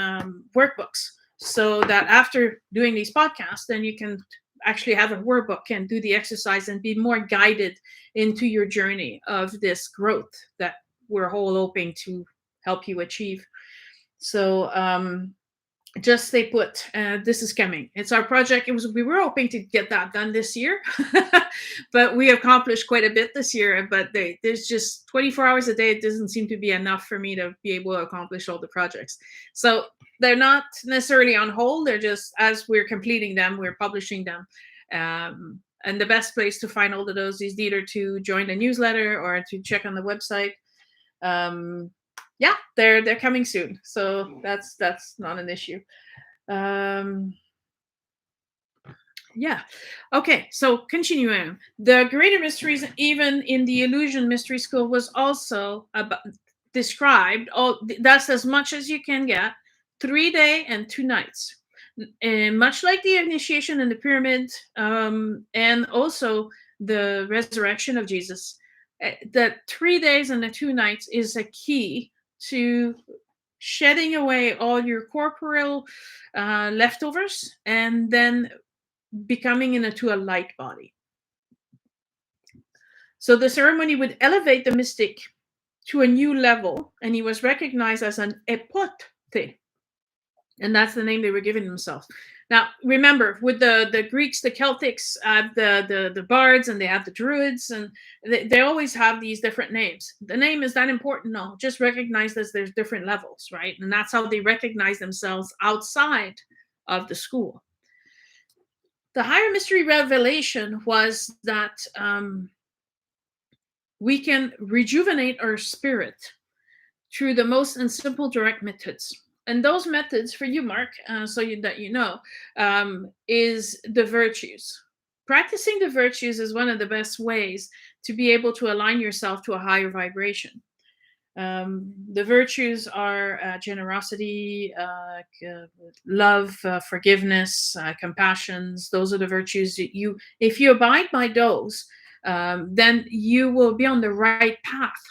workbooks, so that after doing these podcasts, then you can actually have a workbook and do the exercise and be more guided into your journey of this growth that we're all hoping to help you achieve. So just stay put. This is coming. It's our project. We were hoping to get that done this year, but we accomplished quite a bit this year. But there's just 24 hours a day. It doesn't seem to be enough for me to be able to accomplish all the projects. So they're not necessarily on hold. They're just, as we're completing them, we're publishing them. And the best place to find all of those is either to join the newsletter or to check on the website. Yeah, they're coming soon, so that's not an issue. Yeah. Okay, so continuing. The greater mysteries, even in the Illusion Mystery School, was also described. That's as much as you can get. 3 days and 2 nights. And much like the initiation in the pyramid, and also the resurrection of Jesus, that 3 days and the 2 nights is a key to shedding away all your corporeal leftovers, and then becoming into a light body. So the ceremony would elevate the mystic to a new level, and he was recognized as an epote, and that's the name they were giving themselves. Now, remember, with the Greeks, the Celtics have the bards, and they have the druids, and they always have these different names. The name is that important? No, just recognize that there's different levels, right? And that's how they recognize themselves outside of the school. The higher mystery revelation was that we can rejuvenate our spirit through the most and simple direct methods. And those methods for you, Mark, that you know, is the virtues. Practicing the virtues is one of the best ways to be able to align yourself to a higher vibration. The virtues are generosity, love, forgiveness, compassions. Those are the virtues that if you abide by those, then you will be on the right path.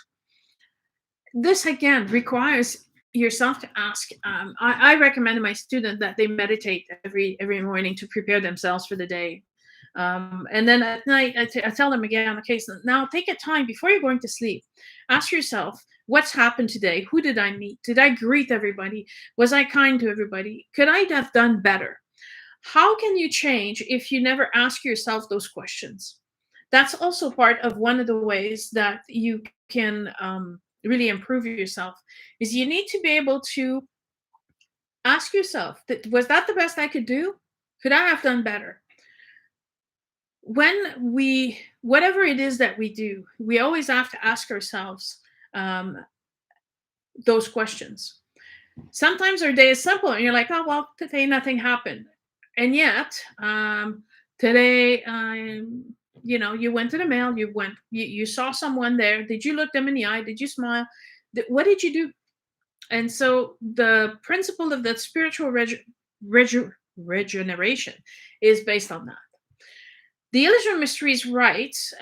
This again requires yourself to ask. I recommend to my student that they meditate every morning to prepare themselves for the day. And then at night, I tell them again, okay, so now take a time before you're going to sleep. Ask yourself, what's happened today? Who did I meet? Did I greet everybody? Was I kind to everybody? Could I have done better? How can you change if you never ask yourself those questions? That's also part of one of the ways that you can really improve yourself, is you need to be able to ask yourself, was that the best I could do? Could I have done better? Whatever it is that we do, we always have to ask ourselves those questions. Sometimes our day is simple and you're like, oh, well, today nothing happened. And yet, today, you went to the mail, you saw someone there. Did you look them in the eye? Did you smile? What did you do? And so the principle of that spiritual regeneration is based on that. The Elysian Mysteries rites,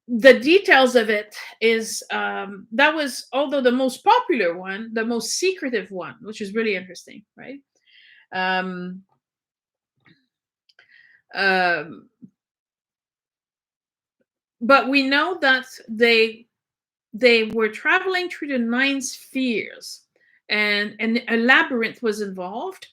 the details of it is, that was, although the most popular one, the most secretive one, which is really interesting, right? But we know that they were traveling through the 9 spheres, and a labyrinth was involved,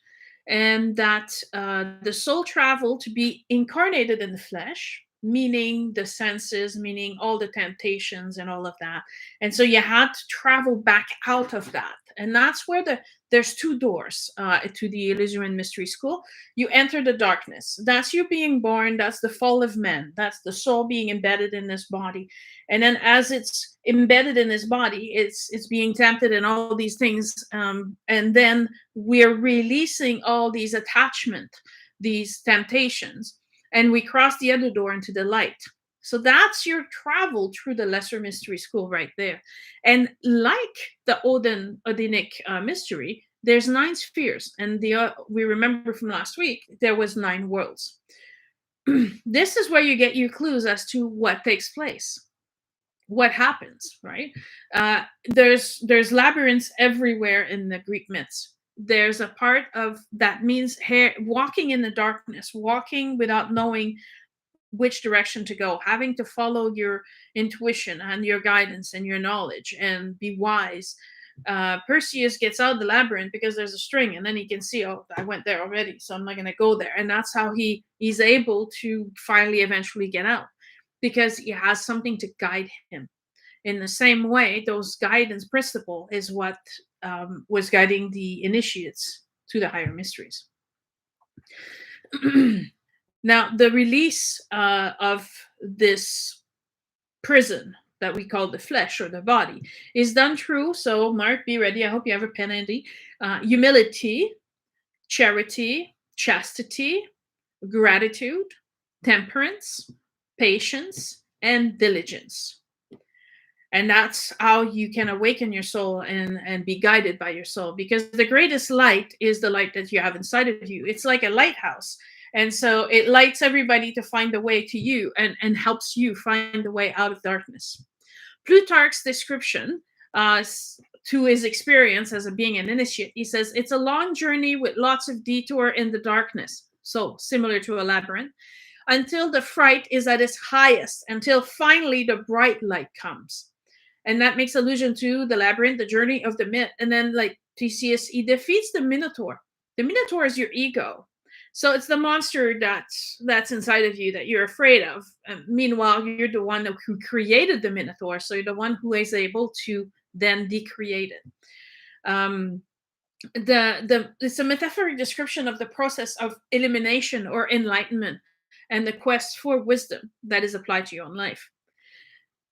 and that the soul traveled to be incarnated in the flesh, meaning the senses, meaning all the temptations and all of that. And so you had to travel back out of that. And that's where there's 2 doors to the Elysian Mystery School. You enter the darkness. That's you being born. That's the fall of man. That's the soul being embedded in this body. And then as it's embedded in this body, it's being tempted and all these things. And then we're releasing all these attachment, these temptations, and we cross the other door into the light. So that's your travel through the Lesser Mystery School right there. And like the Odynic mystery, there's 9 spheres. And we remember from last week, there was 9 worlds. This is where you get your clues as to what takes place, what happens, right? There's labyrinths everywhere in the Greek myths. There's a part of that means walking in the darkness, walking without knowing which direction to go, having to follow your intuition and your guidance and your knowledge and be wise. Perseus gets out of the labyrinth because there's a string, and then he can see, oh, I went there already, so I'm not going to go there. And that's how he's able to finally eventually get out, because he has something to guide him. In the same way, those guidance principle is what was guiding the initiates to the higher mysteries. Now, the release of this prison that we call the flesh or the body is done through, so Mark, be ready, I hope you have a pen handy, humility, charity, chastity, gratitude, temperance, patience, and diligence. And that's how you can awaken your soul and be guided by your soul, because the greatest light is the light that you have inside of you. It's like a lighthouse. And so it lights everybody to find the way to you and helps you find the way out of darkness. Plutarch's description to his experience as a being an initiate. He says it's a long journey with lots of detour in the darkness, so similar to a labyrinth, until the fright is at its highest, until finally the bright light comes. And that makes allusion to the labyrinth, the journey of the myth. And then, like Theseus, he defeats the Minotaur. The Minotaur is your ego. So it's the monster that's inside of you that you're afraid of. And meanwhile, you're the one who created the Minotaur. So you're the one who is able to then decreate it. It's a metaphoric description of the process of elimination or enlightenment and the quest for wisdom that is applied to your own life.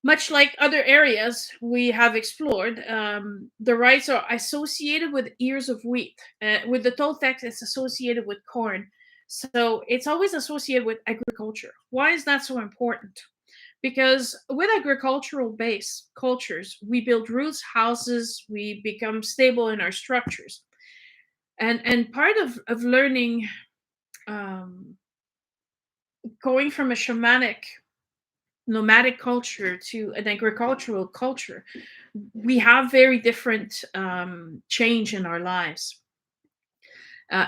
Much like other areas we have explored, the rites are associated with ears of wheat. With the Toltecs, it's associated with corn. So it's always associated with agriculture. Why is that so important? Because with agricultural based cultures, we build roots, houses, we become stable in our structures. And part of learning, going from a shamanic nomadic culture to an agricultural culture, we have very different change in our lives.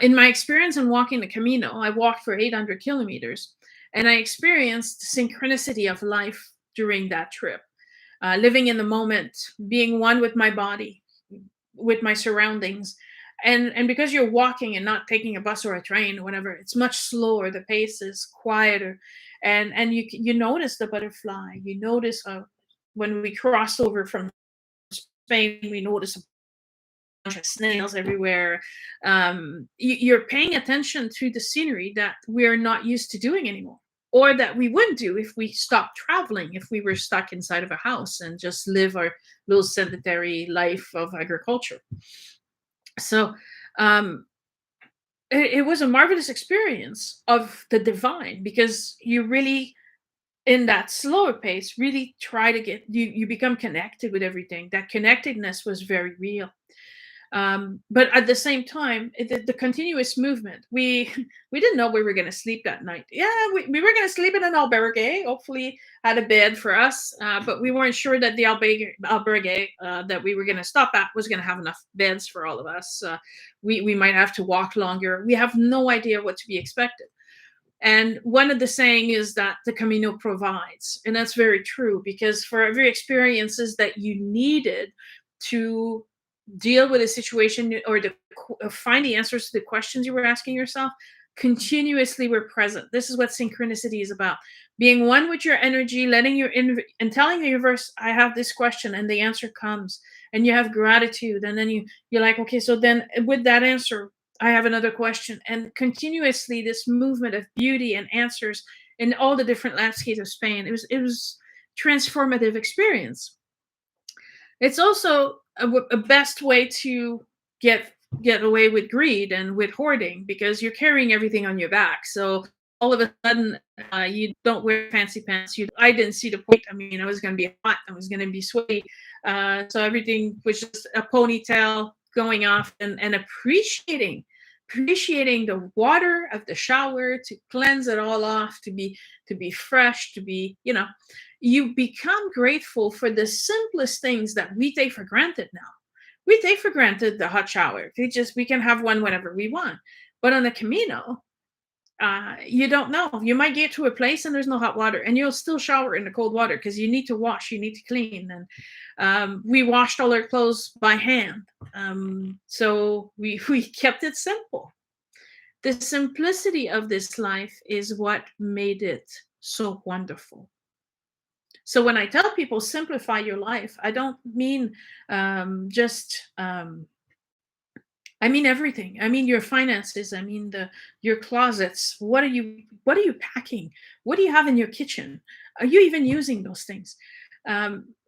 In my experience in walking the Camino, I walked for 800 kilometers, and I experienced the synchronicity of life during that trip. Living in the moment, being one with my body, with my surroundings. And because you're walking and not taking a bus or a train or whatever, it's much slower. The pace is quieter, and you notice the butterfly. You notice when we crossed over from Spain, we noticed a bunch of snails everywhere. You're paying attention to the scenery that we're not used to doing anymore, or that we wouldn't do if we stopped traveling, if we were stuck inside of a house and just live our little sedentary life of agriculture. So it was a marvelous experience of the divine, because you really, in that slower pace, really try to get, you become connected with everything. That connectedness was very real. But at the same time, the continuous movement, we didn't know we were going to sleep that night. Yeah, we were going to sleep in an albergue, hopefully had a bed for us, but we weren't sure that the albergue that we were going to stop at was going to have enough beds for all of us. We might have to walk longer. We have no idea what to be expected. And one of the saying is that the Camino provides, and that's very true, because for every experiences that you needed to deal with a situation or to find the answers to the questions you were asking yourself, continuously were present. This is what synchronicity is about: being one with your energy, letting your and telling the universe, I have this question, and the answer comes, and you have gratitude, and then you're like, okay, so then with that answer, I have another question, and continuously this movement of beauty and answers in all the different landscapes of Spain. It was transformative experience. It's also a best way to get away with greed and with hoarding, because you're carrying everything on your back. So all of a sudden, you don't wear fancy pants. I didn't see the point. I mean, I was going to be hot. I was going to be sweaty. So everything was just a ponytail going off, and appreciating the water of the shower, to cleanse it all off, to be fresh, to be, you become grateful for the simplest things that we take for granted now. We take for granted the hot shower. We can have one whenever we want. But on the Camino, you don't know. You might get to a place and there's no hot water, and you'll still shower in the cold water because you need to wash, you need to clean. And we washed all our clothes by hand. So we kept it simple. The simplicity of this life is what made it so wonderful. So when I tell people simplify your life, I don't mean I mean everything. I mean your finances. I mean your closets. What are you packing? What do you have in your kitchen? Are you even using those things?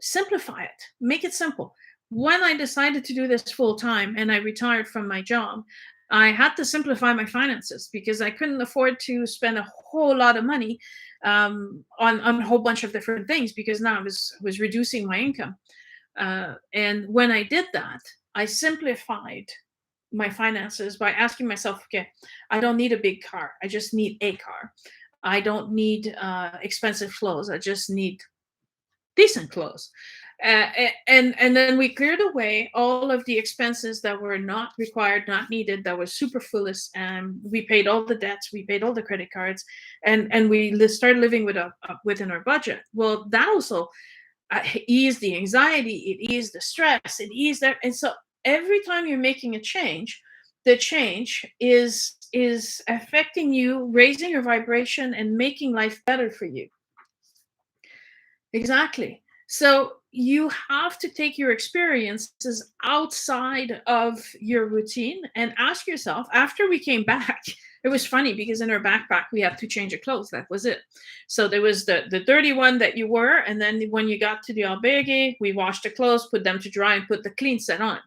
Simplify it. Make it simple. When I decided to do this full time and I retired from my job, I had to simplify my finances, because I couldn't afford to spend a whole lot of money on a whole bunch of different things, because now I was reducing my income. And when I did that, I simplified my finances by asking myself, okay, I don't need a big car. I just need a car. I don't need expensive clothes. I just need decent clothes. And then we cleared away all of the expenses that were not required, not needed, that was superfluous, and we paid all the debts, we paid all the credit cards, and we started living within our budget. Well, that also eased the anxiety, it eased the stress, it eased that. And so every time you're making a change, the change is affecting you, raising your vibration and making life better for you. Exactly. So you have to take your experiences outside of your routine and ask yourself. After we came back, it was funny because in our backpack we had to change of clothes. That was it. So there was the dirty one that you wore, and then when you got to the albergue, we washed the clothes, put them to dry, and put the clean set on.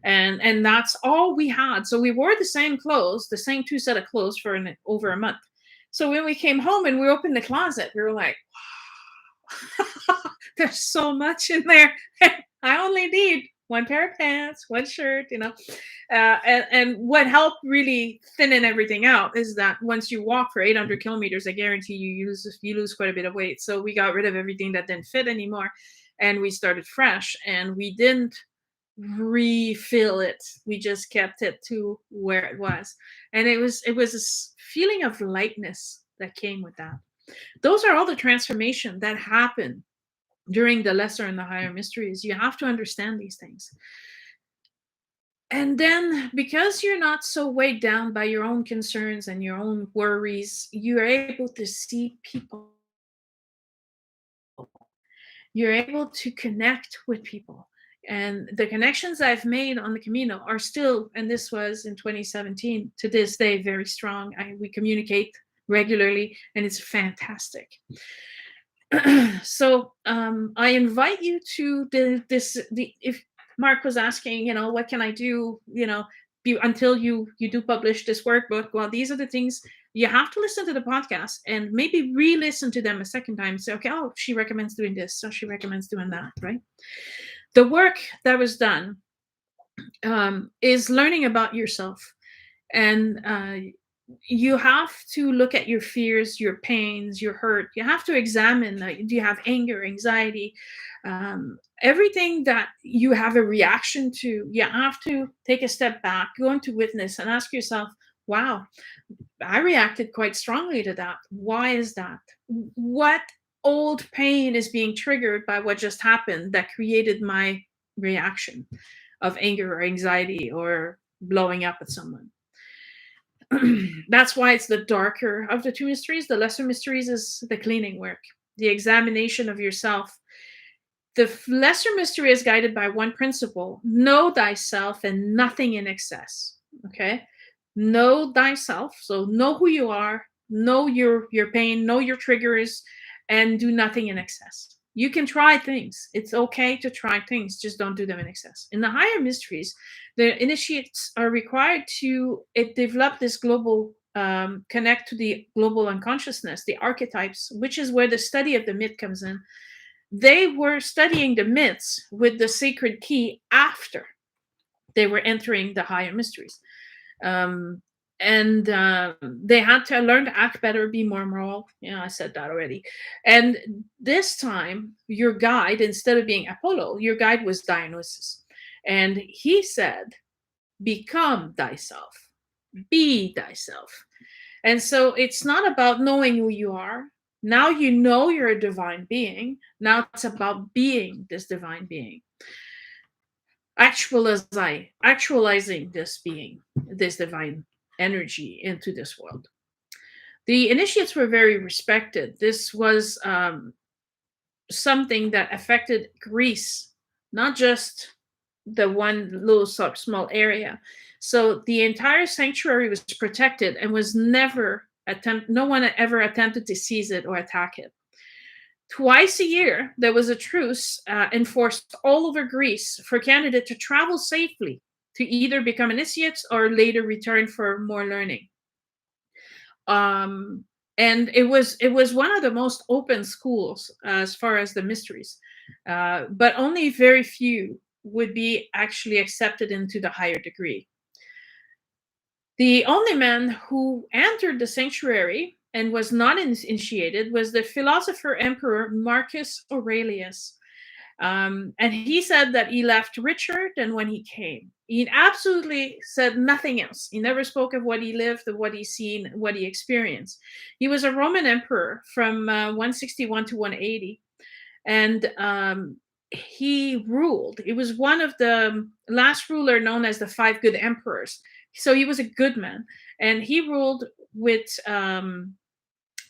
And that's all we had. So we wore the same clothes, the same two set of clothes for over a month. So when we came home and we opened the closet, we were like, there's so much in there. I only need one pair of pants, one shirt, and what helped really thinning everything out is that once you walk for 800 kilometers, I guarantee you lose quite a bit of weight. So we got rid of everything that didn't fit anymore, and we started fresh, and we didn't refill it. We just kept it to where it was, and it was a feeling of lightness that came with that. Those are all the transformation that happen during the lesser and the higher mysteries. You have to understand these things. And then, because you're not so weighed down by your own concerns and your own worries, you're able to see people. You're able to connect with people. And the connections I've made on the Camino are still, and this was in 2017, to this day, very strong. We communicate regularly, and it's fantastic. So I invite you to if Mark was asking, what can I do, until you do publish this workbook. Well, these are the things you have to listen to the podcast and maybe re-listen to them a second time. Say, okay, oh, she recommends doing this, so she recommends doing that, right? The work that was done is learning about yourself, and you have to look at your fears, your pains, your hurt. You have to examine, do you have anger, anxiety, everything that you have a reaction to. You have to take a step back, go into witness, and ask yourself, wow, I reacted quite strongly to that. Why is that? What old pain is being triggered by what just happened that created my reaction of anger or anxiety or blowing up at someone? That's why it's the darker of the two mysteries. The lesser mysteries is the cleaning work, the examination of yourself. The lesser mystery is guided by one principle: know thyself and nothing in excess. Okay? Know thyself. So know who you are, know your pain, know your triggers, and do nothing in excess. You can try things. It's okay to try things, just don't do them in excess. In the higher mysteries, the initiates are required to develop this global connect to the global unconsciousness, the archetypes, which is where the study of the myth comes in. They were studying the myths with the sacred key after they were entering the higher mysteries. And they had to learn to act better, be more moral. I said that already. And this time, your guide, instead of being Apollo, your guide was Dionysus. And he said, become thyself, be thyself. And so it's not about knowing who you are. Now you know you're a divine being. Now it's about being this divine being. Actualizing this being, this divine energy into this world. The initiates were very respected. This was something that affected Greece, not just the one little small area. So the entire sanctuary was protected and was never no one ever attempted to seize it or attack it. Twice a year, there was a truce enforced all over Greece for candidates to travel safely to either become initiates or later return for more learning. And it was one of the most open schools as far as the mysteries, but only very few would be actually accepted into the higher degree. The only man who entered the sanctuary and was not initiated was the philosopher emperor Marcus Aurelius. And he said that he left richer than when he came. He absolutely said nothing else. He never spoke of what he lived, of what he seen, what he experienced. He was a Roman emperor from 161 to 180, and he ruled. He was one of the last ruler known as the five good emperors. So he was a good man, and he ruled with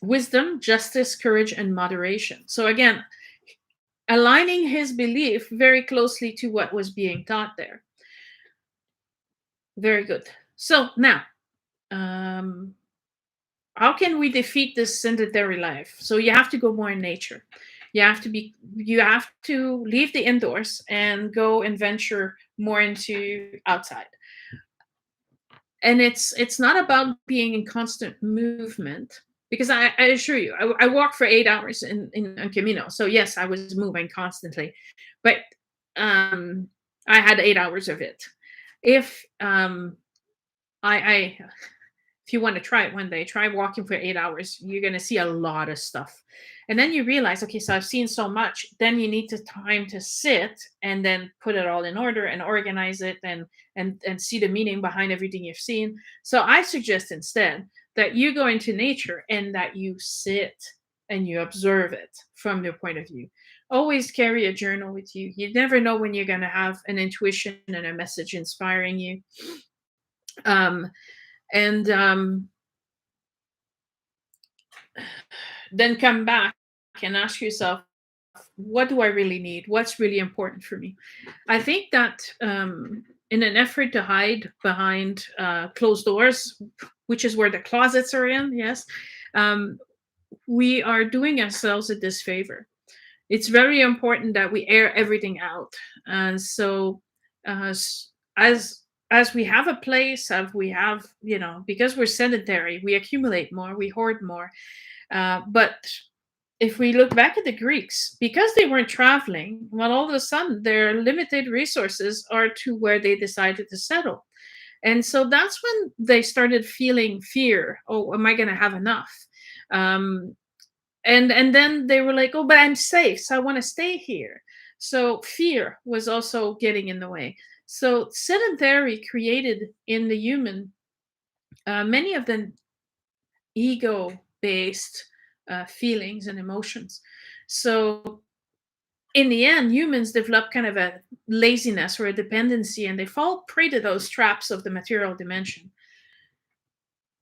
wisdom, justice, courage, and moderation. So again, aligning his belief very closely to what was being taught there. Very good. So now, how can we defeat this sedentary life? So you have to go more in nature. You have to leave the indoors and go and venture more into outside. And it's not about being in constant movement, because I assure you, I walked for 8 hours in Camino. So yes, I was moving constantly, but I had 8 hours of it. If I if you want to try it one day, try walking for 8 hours. You're going to see a lot of stuff. And then you realize, okay, so I've seen so much. Then you need to time to sit and then put it all in order and organize it and see the meaning behind everything you've seen. So I suggest instead that you go into nature and that you sit and you observe it from their point of view. Always carry a journal with you. You never know when you're going to have an intuition and a message inspiring you. And then come back and ask yourself, what do I really need? What's really important for me? I think that in an effort to hide behind closed doors, which is where the closets are in, yes, we are doing ourselves a disfavor. It's very important that we air everything out. And so as we have a place, as we have, because we're sedentary, we accumulate more, we hoard more. But if we look back at the Greeks, because they weren't traveling, well, all of a sudden their limited resources are to where they decided to settle. And so that's when they started feeling fear. Oh, am I going to have enough? And then they were like, oh, but I'm safe, so I want to stay here. So fear was also getting in the way. So sedentary created in the human many of the ego-based feelings and emotions. So in the end, humans develop kind of a laziness or a dependency, and they fall prey to those traps of the material dimension.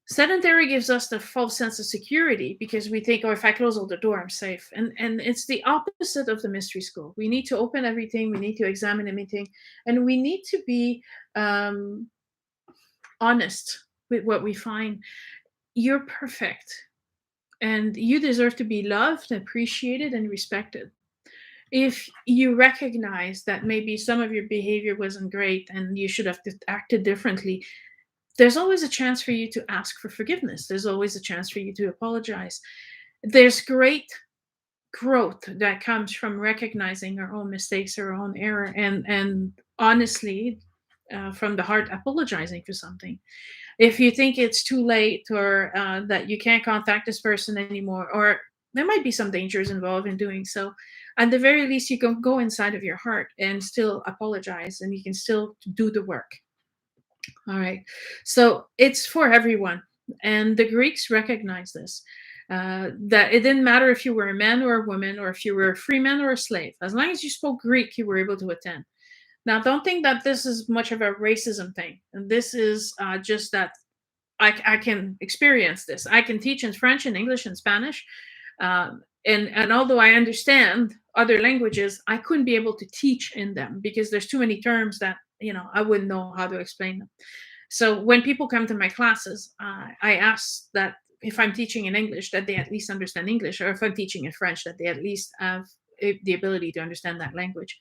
Sedentary gives us the false sense of security because we think, oh, if I close all the door, I'm safe. And it's the opposite of the mystery school. We need to open everything. We need to examine everything. And we need to be honest with what we find. You're perfect. And you deserve to be loved, appreciated, and respected. If you recognize that maybe some of your behavior wasn't great and you should have acted differently, there's always a chance for you to ask for forgiveness. There's always a chance for you to apologize. There's great growth that comes from recognizing our own mistakes, our own error, and honestly, from the heart, apologizing for something. If you think it's too late, or that you can't contact this person anymore, or there might be some dangers involved in doing so, at the very least, you can go inside of your heart and still apologize, and you can still do the work. All right. So it's for everyone. And the Greeks recognized this, that it didn't matter if you were a man or a woman, or if you were a free man or a slave. As long as you spoke Greek, you were able to attend. Now, don't think that this is much of a racism thing. And this is just that I can experience this. I can teach in French and English and Spanish. And although I understand other languages, I couldn't be able to teach in them because there's too many terms that I wouldn't know how to explain them. So when people come to my classes, I ask that if I'm teaching in English, that they at least understand English, or if I'm teaching in French, that they at least have the ability to understand that language,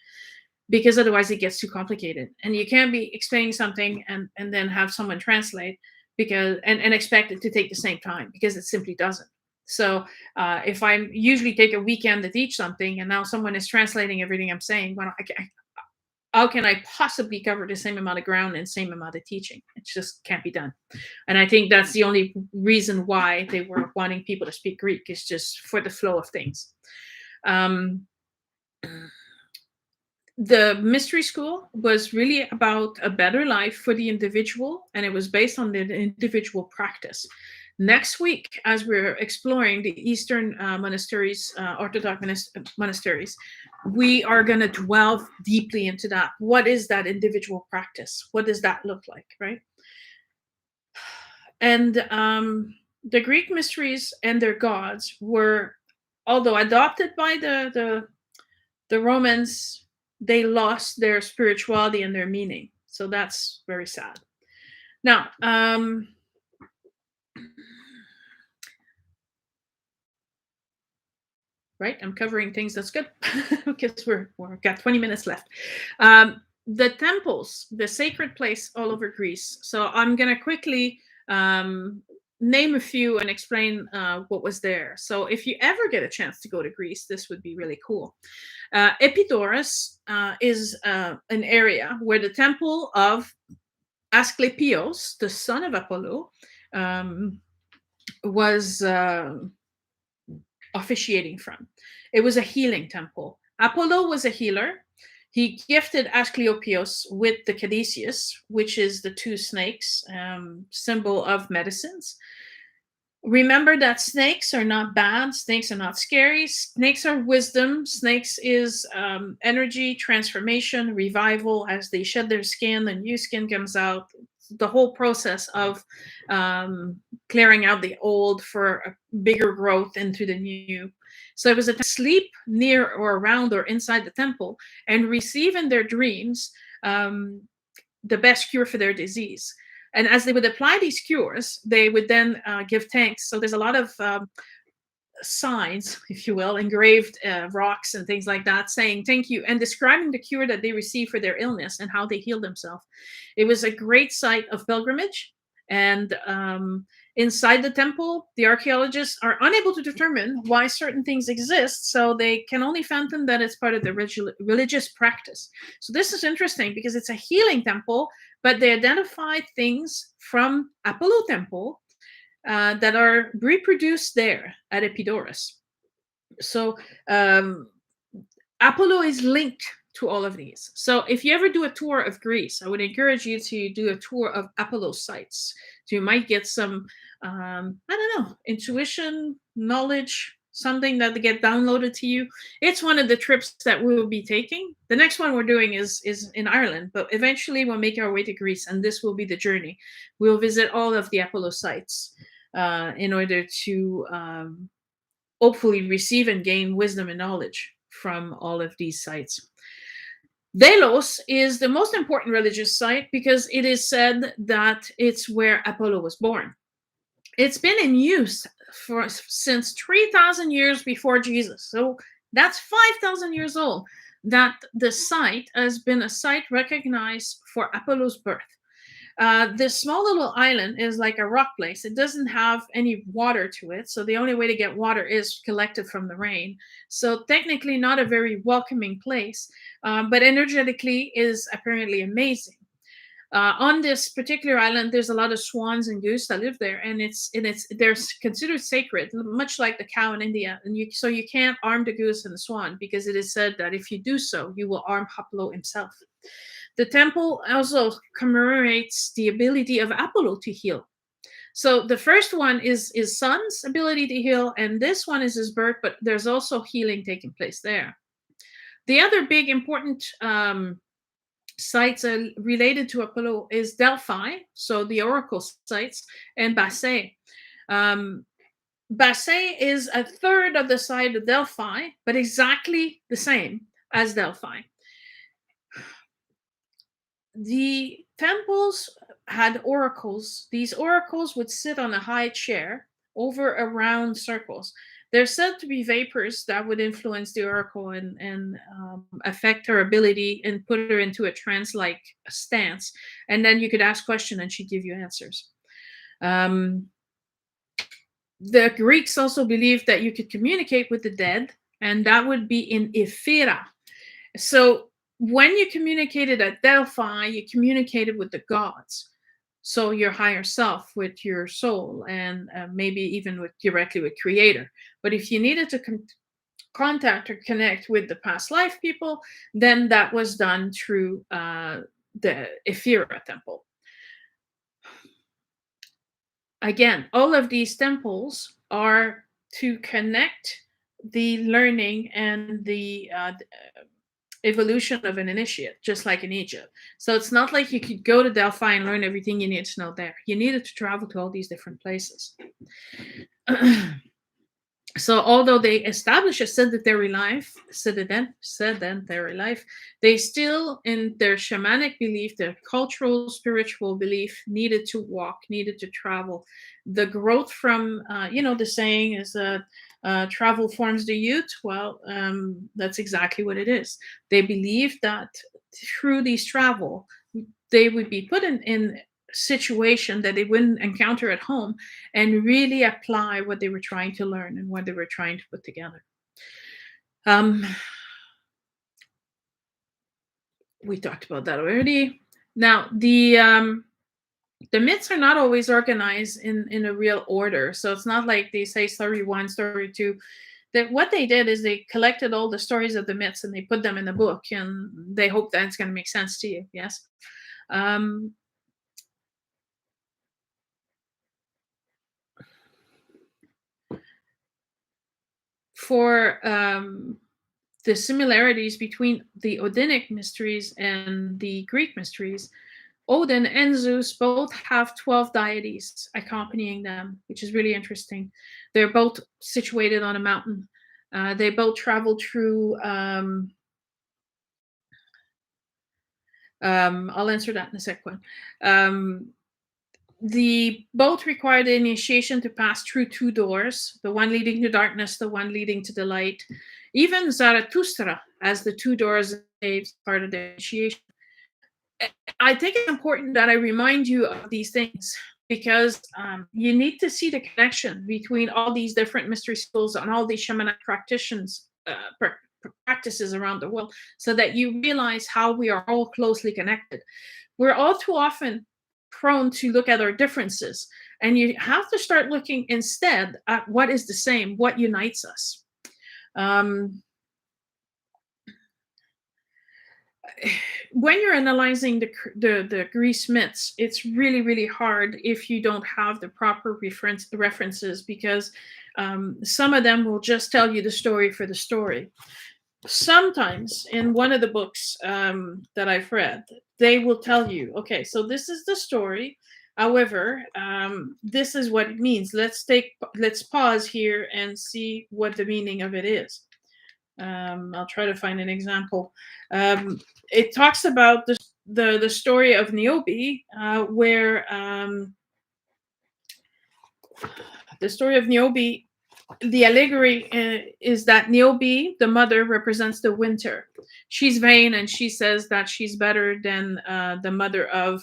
because otherwise it gets too complicated. And you can't be explaining something and then have someone translate and expect it to take the same time, because it simply doesn't. So if I usually take a weekend to teach something, and now someone is translating everything I'm saying, well, how can I possibly cover the same amount of ground and same amount of teaching? It just can't be done. And I think that's the only reason why they were wanting people to speak Greek, is just for the flow of things. The mystery school was really about a better life for the individual, and it was based on the individual practice. Next week, as we're exploring the Eastern monasteries, Orthodox monasteries, we are going to delve deeply into that. What is that individual practice? What does that look like, right? And the Greek mysteries and their gods were, although adopted by the Romans, they lost their spirituality and their meaning. So that's very sad. Now, right, I'm covering things. That's good because we've got 20 minutes left. The temples, the sacred place all over Greece. So I'm going to quickly name a few and explain what was there. So if you ever get a chance to go to Greece, this would be really cool. Epidaurus is an area where the temple of Asclepios, the son of Apollo, was officiating from. It was a healing temple. Apollo was a healer. He gifted Asclepios with the caduceus, which is the two snakes, symbol of medicines. Remember that snakes are not bad. Snakes are not scary. Snakes are wisdom. Snakes is energy, transformation, revival. As they shed their skin, the new skin comes out. The whole process of clearing out the old for a bigger growth into the new. So it was a sleep near or around or inside the temple and receive in their dreams the best cure for their disease. And as they would apply these cures, they would then give thanks. So there's a lot of signs, if you will, engraved rocks and things like that, saying thank you and describing the cure that they received for their illness and how they healed themselves. It was a great site of pilgrimage. And inside the temple, the archaeologists are unable to determine why certain things exist. So they can only fathom that it's part of the religious practice. So this is interesting because it's a healing temple, but they identify things from Apollo temple that are reproduced there at Epidaurus. So Apollo is linked to all of these. So if you ever do a tour of Greece, I would encourage you to do a tour of Apollo sites. So you might get some, I don't know, intuition, knowledge, something that get downloaded to you. It's one of the trips that we will be taking. The next one we're doing is in Ireland, but eventually we'll make our way to Greece, and this will be the journey. We'll visit all of the Apollo sites in order to hopefully receive and gain wisdom and knowledge from all of these sites. Delos is the most important religious site because it is said that it's where Apollo was born. It's been in use since 3,000 years before Jesus. So that's 5,000 years old that the site has been a site recognized for Apollo's birth. This small little island is like a rock place. It doesn't have any water to it. So the only way to get water is collected from the rain. So technically not a very welcoming place, but energetically is apparently amazing. On this particular island, there's a lot of swans and goose that live there, and they're considered sacred, much like the cow in India. And so you can't harm the goose and the swan because it is said that if you do so, you will harm Apollo himself. The temple also commemorates the ability of Apollo to heal. So the first one is his son's ability to heal, and this one is his birth, but there's also healing taking place there. The other big important sites related to Apollo is Delphi, so the oracle sites, and Bassae. Bassae is a third of the site of Delphi, but exactly the same as Delphi. The temples had oracles. These oracles would sit on a high chair over a round circles. They're said to be vapors that would influence the oracle and affect her ability and put her into a trance-like stance. And then you could ask questions and she'd give you answers. The Greeks also believed that you could communicate with the dead, and that would be in Ephira. So when you communicated at Delphi, you communicated with the gods. So your higher self with your soul, and maybe even directly with Creator. But if you needed to contact or connect with the past life people, then that was done through the Ephira temple. Again, all of these temples are to connect the learning and the evolution of an initiate, just like in Egypt. So it's not like you could go to Delphi and learn everything you need to know there. You needed to travel to all these different places. So although they establish a sedentary life, they still, in their shamanic belief, their cultural, spiritual belief, needed to walk, needed to travel. The growth from, the saying is travel forms the youth. Well, that's exactly what it is. They believe that through these travel, they would be put in situation that they wouldn't encounter at home and really apply what they were trying to learn and what they were trying to put together. We talked about that already. Now, the myths are not always organized in a real order. So it's not like they say story one, story two. That what they did is they collected all the stories of the myths and they put them in a book, and they hope that it's going to make sense to you. Yes. For the similarities between the Odynic mysteries and the Greek mysteries, Odin and Zeus both have 12 deities accompanying them, which is really interesting. They're both situated on a mountain. They both travel through. I'll answer that in a second. The both require the initiation to pass through two doors, the one leading to darkness, the one leading to the light. Even Zarathustra has the two doors as part of the initiation. I think it's important that I remind you of these things because you need to see the connection between all these different mystery schools and all these shamanic practices around the world so that you realize how we are all closely connected. We're all too often prone to look at our differences, and you have to start looking instead at what is the same, what unites us. When you're analyzing the Greece myths, it's really hard if you don't have the proper references because some of them will just tell you the story for the story. Sometimes in one of the books that I've read, they will tell you, okay, so this is the story. However, this is what it means. Let's pause here and see what the meaning of it is. I'll try to find an example. It talks about the story of Niobe, where the story of Niobe, the allegory is that Niobe, the mother, represents the winter. She's vain and she says that she's better than the mother of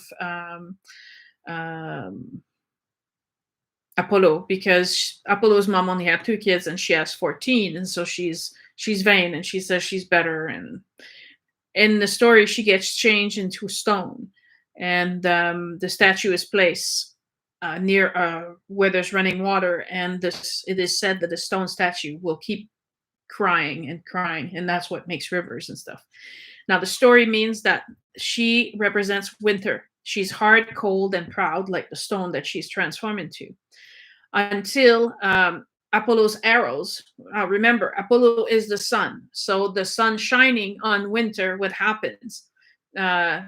Apollo, because Apollo's mom only had 2 kids and she has 14, and so she's vain and she says she's better. And in the story, she gets changed into stone, and the statue is placed near where there's running water, and it is said that the stone statue will keep crying and crying, and that's what makes rivers and stuff. Now, the story means that she represents winter. She's hard, cold, and proud, like the stone that she's transformed into. Until Apollo's arrows. Remember, Apollo is the sun. So the sun shining on winter, what happens? The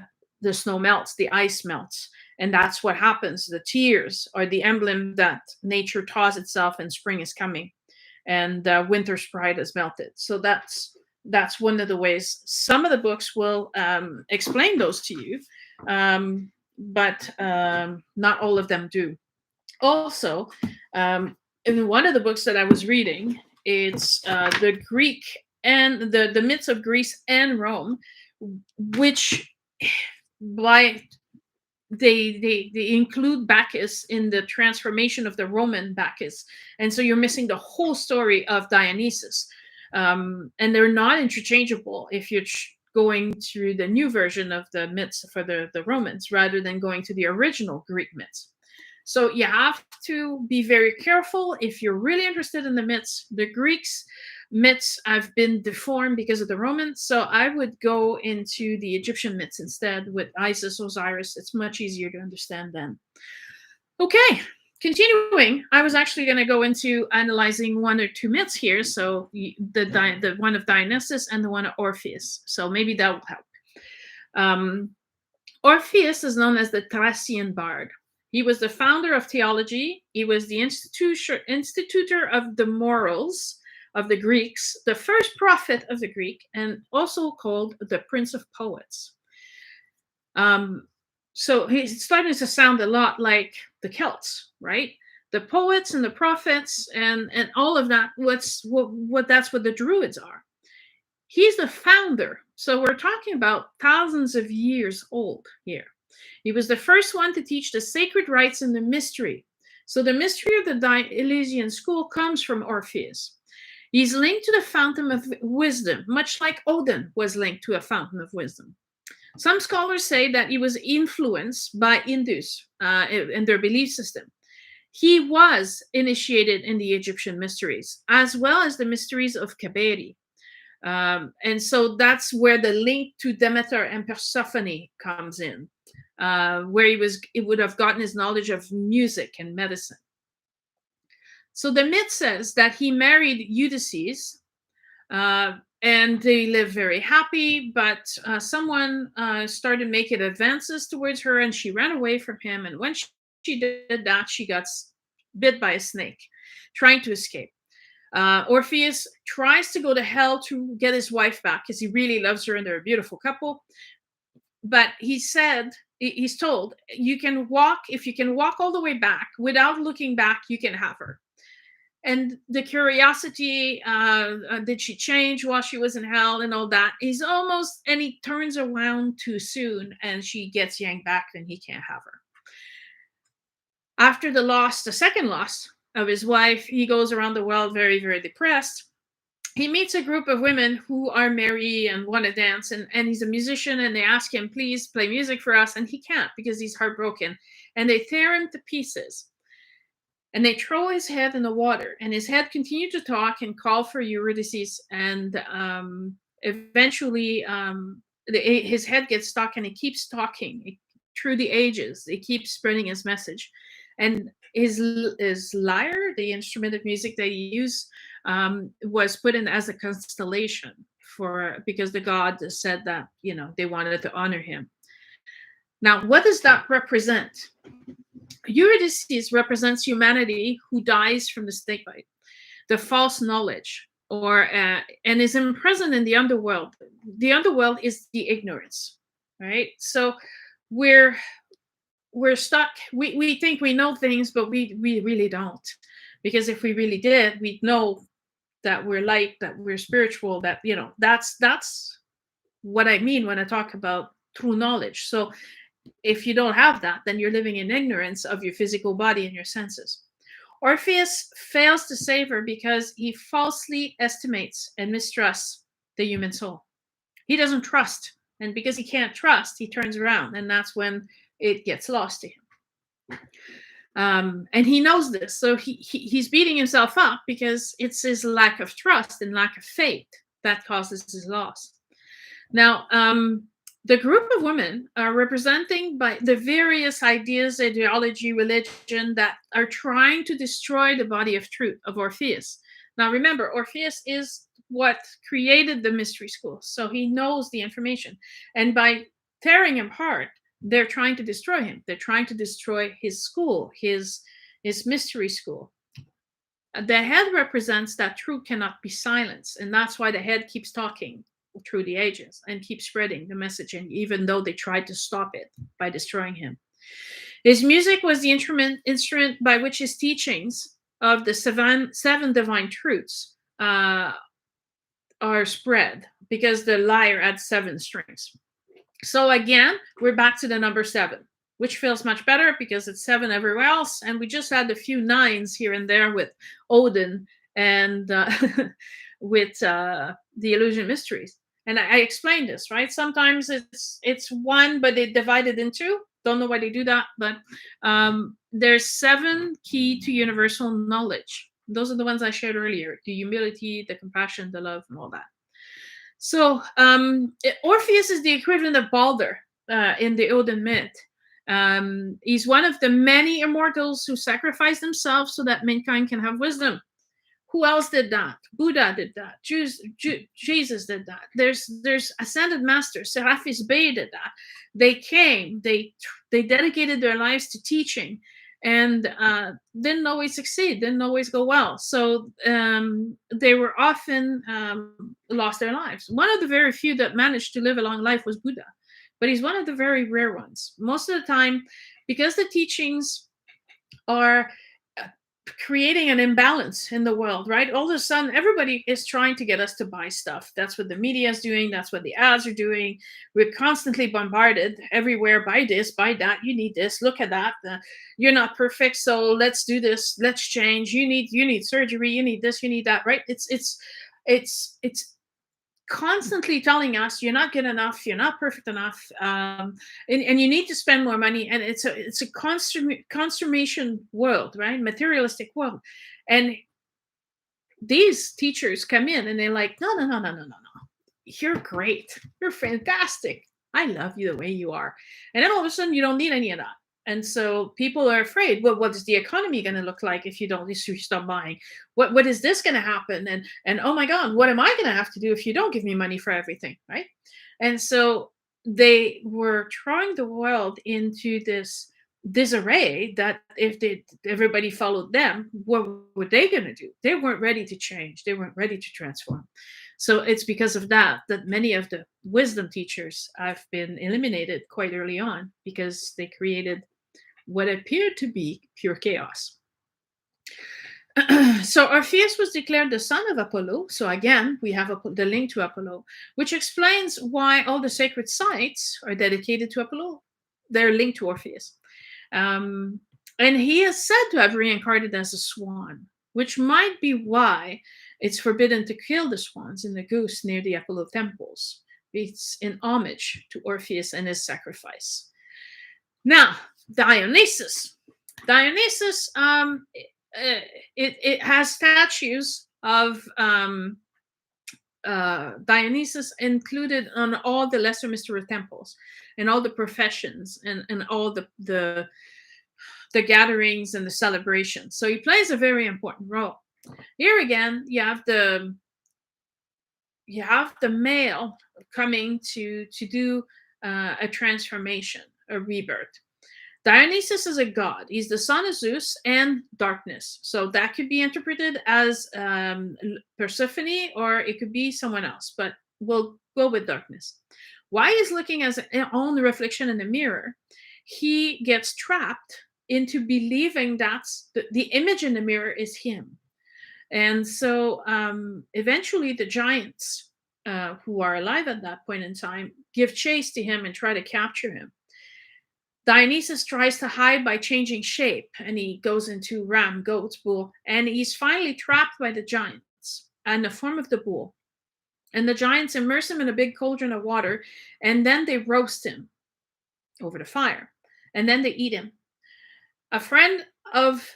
snow melts, the ice melts. And that's what happens. The tears are the emblem that nature thaws itself and spring is coming. And winter's pride has melted. So that's one of the ways. Some of the books will explain those to you, but not all of them do. Also, in one of the books that I was reading, it's the Greek and the myths of Greece and Rome, which they include Bacchus in the transformation of the Roman Bacchus, and so you're missing the whole story of Dionysus, and they're not interchangeable if you're going through the new version of the myths for the Romans rather than going to the original Greek myths. So you have to be very careful if you're really interested in the myths. The Greeks myths have been deformed because of the Romans, so I would go into the Egyptian myths instead with Isis, Osiris. It's much easier to understand then. Okay, continuing, I was actually going to go into analyzing one or two myths here. So the one of Dionysus and the one of Orpheus. So maybe that will help. Orpheus is known as the Tracian Bard. He was the founder of theology. He was the institutor of the morals of the Greeks, the first prophet of the Greek, and also called the Prince of Poets. So he's starting to sound a lot like the Celts, right? The poets and the prophets and all of that. That's what the Druids are. He's the founder. So we're talking about thousands of years old here. He was the first one to teach the sacred rites and the mystery. So the mystery of the Elysian school comes from Orpheus. He's linked to the fountain of wisdom, much like Odin was linked to a fountain of wisdom. Some scholars say that he was influenced by Hindus and their belief system. He was initiated in the Egyptian mysteries, as well as the mysteries of Kaberi. And so that's where the link to Demeter and Persephone comes in, where he would have gotten his knowledge of music and medicine. So the myth says that he married Eurydice, and they lived very happy, but someone started making advances towards her, and she ran away from him. And when she did that, she got bit by a snake, trying to escape. Orpheus tries to go to hell to get his wife back because he really loves her and they're a beautiful couple. But he's told, if you can walk all the way back without looking back, you can have her. And the curiosity, did she change while she was in hell and all that? And he turns around too soon and she gets yanked back and he can't have her. After the second loss of his wife, he goes around the world very, very depressed. He meets a group of women who are merry and want to dance, and he's a musician, and they ask him, please play music for us, and he can't because he's heartbroken. And they tear him to pieces. And they throw his head in the water, and his head continued to talk and call for Eurydice, and eventually his head gets stuck, and he keeps talking through the ages. He keeps spreading his message. And his lyre, the instrument of music they use, was put in as a constellation because the god said that they wanted to honor him. Now, what does that represent? Eurydice represents humanity who dies from the snake bite, the false knowledge, and is imprisoned in the underworld. The underworld is the ignorance, right? So we're stuck. We think we know things, but we really don't. Because if we really did, we'd know that we're light, that we're spiritual, that, that's what I mean when I talk about true knowledge. So if you don't have that, then you're living in ignorance of your physical body and your senses. Orpheus fails to save her because he falsely estimates and mistrusts the human soul. He doesn't trust. And because he can't trust, he turns around. And that's when it gets lost to him. And he knows this. So he's beating himself up because it's his lack of trust and lack of faith that causes his loss. Now, the group of women are representing by the various ideas, ideology, religion that are trying to destroy the body of truth of Orpheus. Now, remember, Orpheus is what created the mystery school. So he knows the information. And by tearing him apart, they're trying to destroy him. They're trying to destroy his school, his mystery school. The head represents that truth cannot be silenced. And that's why the head keeps talking through the ages and keeps spreading the message. And even though they tried to stop it by destroying him. His music was the instrument by which his teachings of the seven divine truths are spread, because the lyre had 7 strings. So again, we're back to the number 7, which feels much better because it's 7 everywhere else. And we just had a few 9s here and there with Odin and with the Elysian Mysteries. And I explained this, right? Sometimes it's 1, but they divide it in 2. Don't know why they do that, but there's 7 key to universal knowledge. Those are the ones I shared earlier: the humility, the compassion, the love, and all that. So Orpheus is the equivalent of Balder in the Odin myth. He's one of the many immortals who sacrifice themselves so that mankind can have wisdom. Who else did that? Buddha did that. Jesus did that. There's ascended masters. Serapis Bey did that. They came. They dedicated their lives to teaching, and didn't always succeed. Didn't always go well. So they were often lost their lives. One of the very few that managed to live a long life was Buddha, but he's one of the very rare ones. Most of the time, because the teachings are creating an imbalance in the world, right? All of a sudden, everybody is trying to get us to buy stuff. That's what the media is doing. That's what the ads are doing. We're constantly bombarded everywhere. Buy this, buy that. You need this. Look at that. You're not perfect, so let's do this. Let's change. You need surgery. You need this. You need that. Right? It's constantly telling us you're not good enough, you're not perfect enough, and you need to spend more money. And it's a consummation world, right? Materialistic world. And these teachers come in and they're like, no, no, no, no, no, no, no. You're great. You're fantastic. I love you the way you are. And then all of a sudden, you don't need any of that. And so people are afraid. Well, what is the economy going to look like if you stop buying? What is this going to happen? And oh my God, what am I going to have to do if you don't give me money for everything, right? And so they were throwing the world into this disarray that if everybody followed them, what were they going to do? They weren't ready to change. They weren't ready to transform. So it's because of that many of the wisdom teachers have been eliminated quite early on, because they created what appeared to be pure chaos. So Orpheus was declared the son of Apollo. So again, we have the link to Apollo, which explains why all the sacred sites are dedicated to Apollo. They're linked to Orpheus. And he is said to have reincarnated as a swan, which might be why it's forbidden to kill the swans in the goose near the Apollo temples. It's in homage to Orpheus and his sacrifice. Now, Dionysus. Dionysus, it has statues of Dionysus included on all the lesser mystery temples and all the professions and all the gatherings and the celebrations. So he plays a very important role. Here again, you have the male coming to do a transformation, a rebirth. Dionysus is a god. He's the son of Zeus and darkness. So that could be interpreted as Persephone, or it could be someone else, but we'll go with darkness. While he's looking at his own reflection in the mirror, he gets trapped into believing that the image in the mirror is him. And so eventually the giants who are alive at that point in time give chase to him and try to capture him. Dionysus tries to hide by changing shape, and he goes into ram, goat, bull, and he's finally trapped by the giants in the form of the bull. And the giants immerse him in a big cauldron of water, and then they roast him over the fire, and then they eat him. A friend of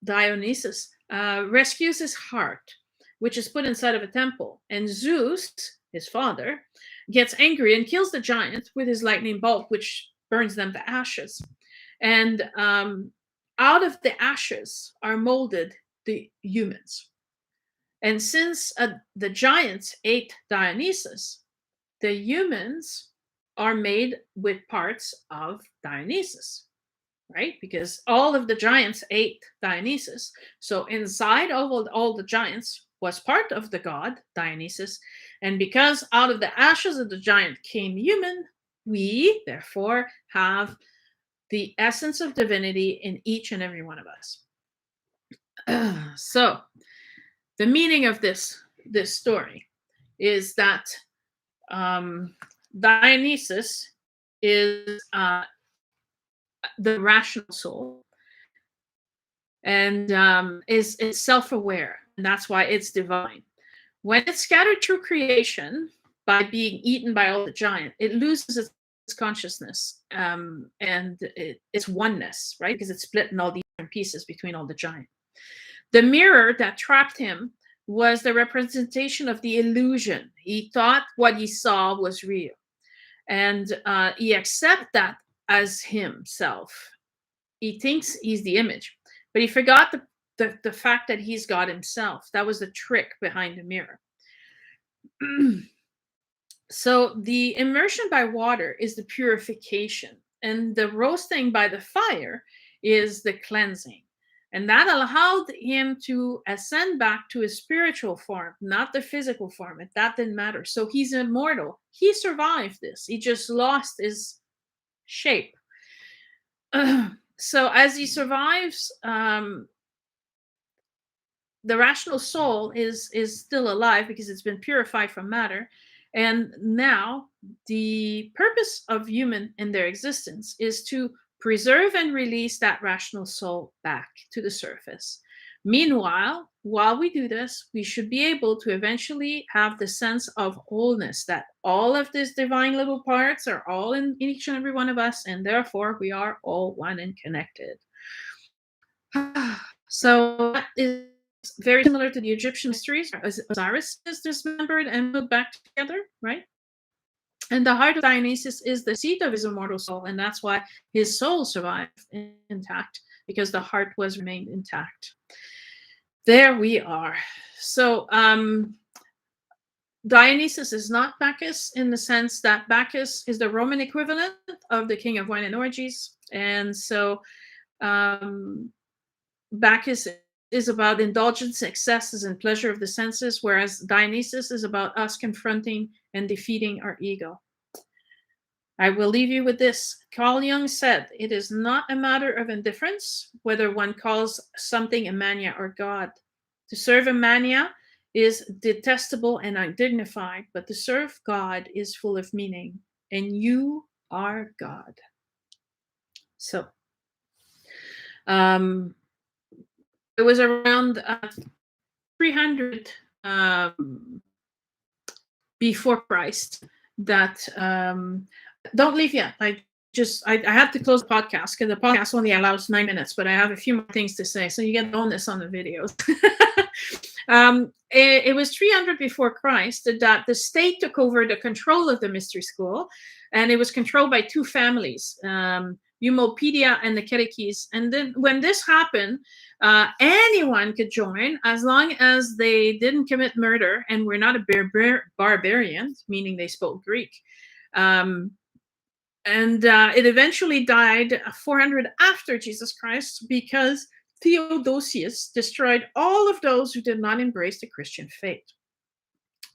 Dionysus rescues his heart, which is put inside of a temple, and Zeus, his father, gets angry and kills the giant with his lightning bolt, which burns them to ashes. And out of the ashes are molded the humans. And since the giants ate Dionysus, the humans are made with parts of Dionysus, right? Because all of the giants ate Dionysus. So inside all the giants was part of the god Dionysus. And because out of the ashes of the giant came human, we therefore have the essence of divinity in each and every one of us. So the meaning of this story is that Dionysus is the rational soul, and is self-aware, and that's why it's divine. When it's scattered through creation by being eaten by all the giant, it loses its consciousness, and it's oneness, right? Because it's split in all these different pieces between all the giants. The mirror that trapped him was the representation of the illusion. He thought what he saw was real, and he accepted that as himself. He thinks he's the image, but he forgot the fact that he's God himself. That was the trick behind the mirror. So the immersion by water is the purification, and the roasting by the fire is the cleansing. And that allowed him to ascend back to his spiritual form, not the physical form. That didn't matter. So he's immortal. He survived this. He just lost his shape. So as he survives, the rational soul is still alive because it's been purified from matter. And now the purpose of human in their existence is to preserve and release that rational soul back to the surface. Meanwhile, while we do this, we should be able to eventually have the sense of wholeness, that all of these divine little parts are all in each and every one of us, and therefore we are all one and connected. So that is very similar to the Egyptian mysteries. Osiris is dismembered and put back together, right? And the heart of Dionysus is the seat of his immortal soul, and that's why his soul survived intact, because the heart was remained intact. There we are. So Dionysus is not Bacchus in the sense that Bacchus is the Roman equivalent of the king of wine and orgies. And so Bacchus is about indulgence, excesses, and pleasure of the senses, whereas Dionysus is about us confronting and defeating our ego. I will leave you with this. Carl Jung said, "It is not a matter of indifference whether one calls something a mania or God. To serve a mania is detestable and undignified, but to serve God is full of meaning, and you are God." So, it was around 300 before Christ that don't leave yet. I had to close the podcast because the podcast only allows 9 minutes, but I have a few more things to say, so you get bonus on the videos. It was 300 before Christ that the state took over the control of the mystery school, and it was controlled by two families, Eumopedia and the Kerikis. And then when this happened, anyone could join as long as they didn't commit murder and were not a barbarian, meaning they spoke Greek. And it eventually died 400 after Jesus Christ because Theodosius destroyed all of those who did not embrace the Christian faith.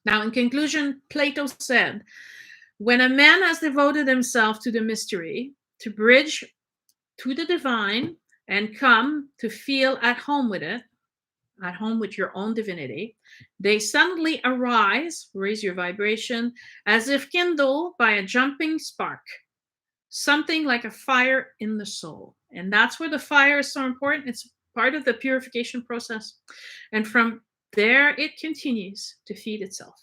Now, in conclusion, Plato said, when a man has devoted himself to the mystery, to bridge to the divine, and come to feel at home with it, at home with your own divinity, they suddenly arise, raise your vibration, as if kindled by a jumping spark, something like a fire in the soul. And that's where the fire is so important. It's part of the purification process. And from there, it continues to feed itself.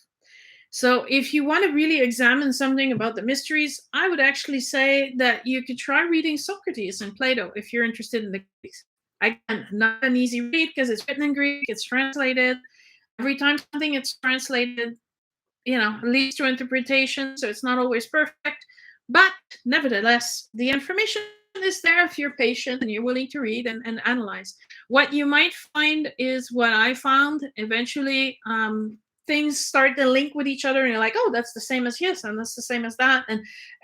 So if you want to really examine something about the mysteries, I would actually say that you could try reading Socrates and Plato if you're interested in the Greeks. Again, not an easy read because it's written in Greek, it's translated. Every time something gets translated, leads to interpretation, so it's not always perfect. But nevertheless, the information is there if you're patient and you're willing to read and analyze. What you might find is what I found. Eventually, things start to link with each other, and you're like, oh, that's the same as this, and that's the same as that,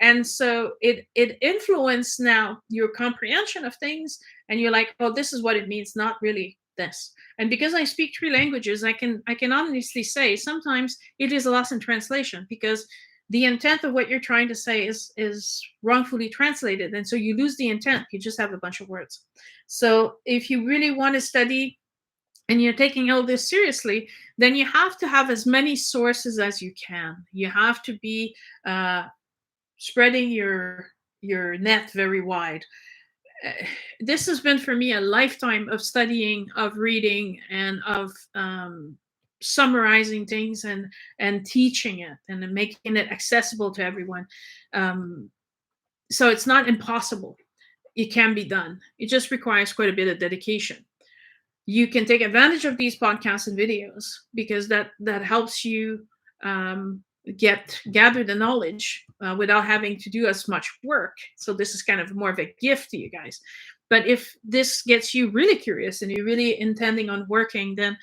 and so it influenced now your comprehension of things, and you're like, oh, this is what it means, not really this. And because I speak 3 languages, I can honestly say sometimes it is lost in translation because the intent of what you're trying to say is wrongfully translated, and so you lose the intent. You just have a bunch of words. So if you really want to study and you're taking all this seriously, then you have to have as many sources as you can. You have to be spreading your net very wide. This has been for me a lifetime of studying, of reading, and of summarizing things and teaching it and making it accessible to everyone. So it's not impossible. It can be done. It just requires quite a bit of dedication. You can take advantage of these podcasts and videos because that helps you gather the knowledge without having to do as much work. So this is kind of more of a gift to you guys. But if this gets you really curious and you're really intending on working, then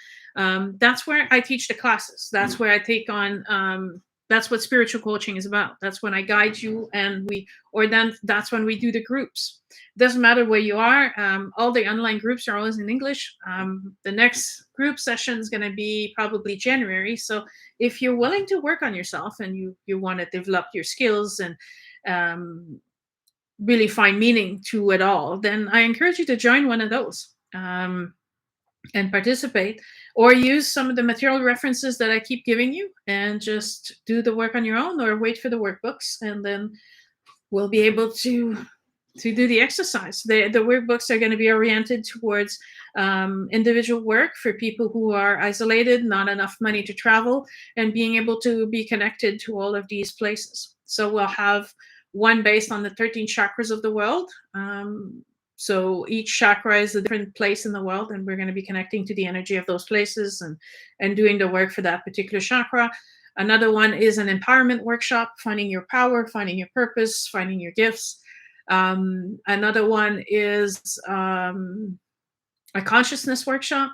that's where I teach the classes. That's where I take on that's what spiritual coaching is about. That's when I guide you, and then that's when we do the groups. Doesn't matter where you are. All the online groups are always in English. The next group session is going to be probably January. So if you're willing to work on yourself and you want to develop your skills and really find meaning to it all, then I encourage you to join one of those and participate, or use some of the material references that I keep giving you and just do the work on your own, or wait for the workbooks, and then we'll be able to do the exercise. The workbooks are going to be oriented towards individual work for people who are isolated, not enough money to travel, and being able to be connected to all of these places. So we'll have one based on the 13 chakras of the world. So each chakra is a different place in the world, and we're going to be connecting to the energy of those places and doing the work for that particular chakra. Another one is an empowerment workshop, finding your power, finding your purpose, finding your gifts. Another one is a consciousness workshop.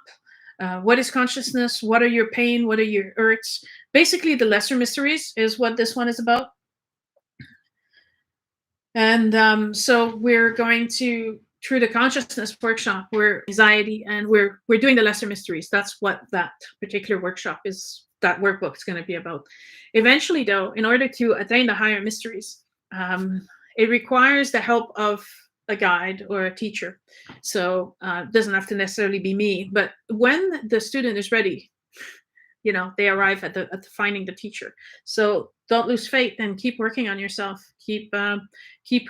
What is consciousness? What are your pain? What are your hurts? Basically, the lesser mysteries is what this one is about. And so we're going to, through the consciousness workshop, we're anxiety, and we're doing the lesser mysteries. That's what that particular workshop is, that workbook is going to be about. Eventually, though, in order to attain the higher mysteries, it requires the help of a guide or a teacher. So it doesn't have to necessarily be me, but when the student is ready, they arrive at the finding the teacher. So don't lose faith and keep working on yourself. Keep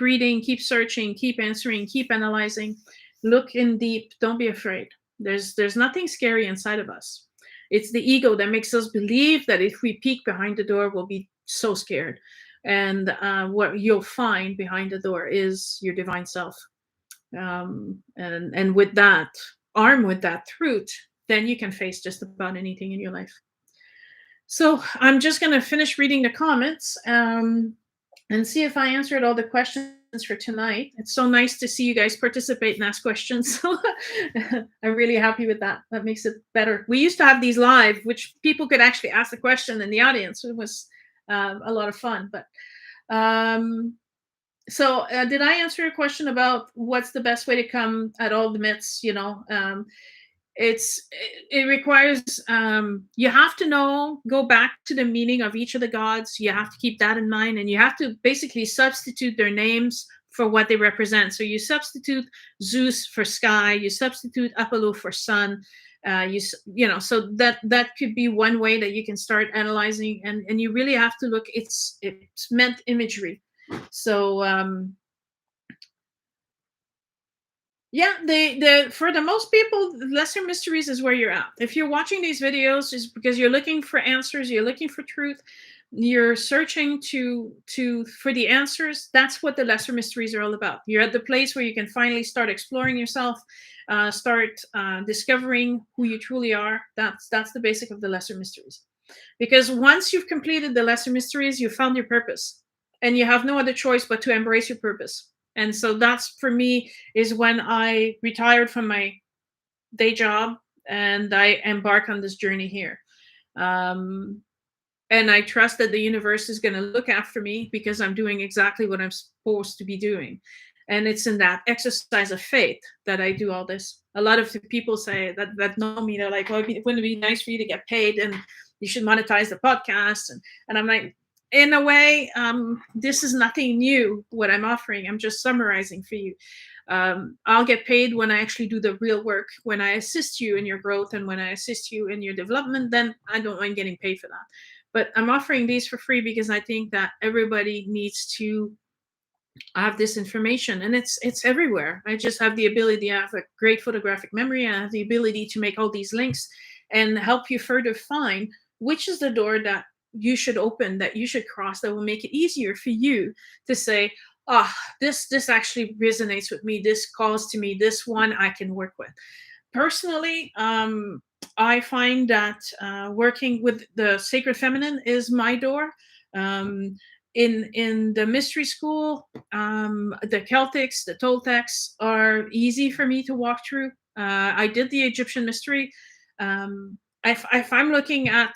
reading, keep searching, keep answering, keep analyzing. Look in deep. Don't be afraid. There's nothing scary inside of us. It's the ego that makes us believe that if we peek behind the door, we'll be so scared. And what you'll find behind the door is your divine self. And with that, armed with that truth, then you can face just about anything in your life. So I'm just going to finish reading the comments and see if I answered all the questions for tonight. It's so nice to see you guys participate and ask questions. So I'm really happy with that. That makes it better. We used to have these live, which people could actually ask the question in the audience. It was a lot of fun. But so did I answer your question about what's the best way to come at all the myths? It requires you have to go back to the meaning of each of the gods. You have to keep that in mind, and you have to basically substitute their names for what they represent. So you substitute Zeus for sky, you substitute Apollo for sun. So that could be one way that you can start analyzing, and you really have to look. It's meant imagery. So yeah, for the most people, lesser mysteries is where you're at. If you're watching these videos, it's because you're looking for answers, you're looking for truth, you're searching for the answers. That's what the lesser mysteries are all about. You're at the place where you can finally start exploring yourself, start discovering who you truly are. That's the basic of the lesser mysteries. Because once you've completed the lesser mysteries, you've found your purpose, and you have no other choice but to embrace your purpose. And so that's, for me, is when I retired from my day job and I embark on this journey here. And I trust that the universe is going to look after me because I'm doing exactly what I'm supposed to be doing. And it's in that exercise of faith that I do all this. A lot of the people say that know me, they're like, well, wouldn't it be nice for you to get paid and you should monetize the podcast? And I'm like, in a way, this is nothing new, what I'm offering. I'm just summarizing for you. I'll get paid when I actually do the real work, when I assist you in your growth and when I assist you in your development, then I don't mind getting paid for that. But I'm offering these for free because I think that everybody needs to have this information, and it's everywhere. I just have the ability, I have a great photographic memory, and I have the ability to make all these links and help you further find which is the door that you should open, that you should cross, that will make it easier for you to say, this actually resonates with me. This calls to me. This one I can work with. Personally, I find that working with the sacred feminine is my door. Um, in the mystery school, the Celtics, the Toltecs are easy for me to walk through. I did the Egyptian mystery. If I'm looking at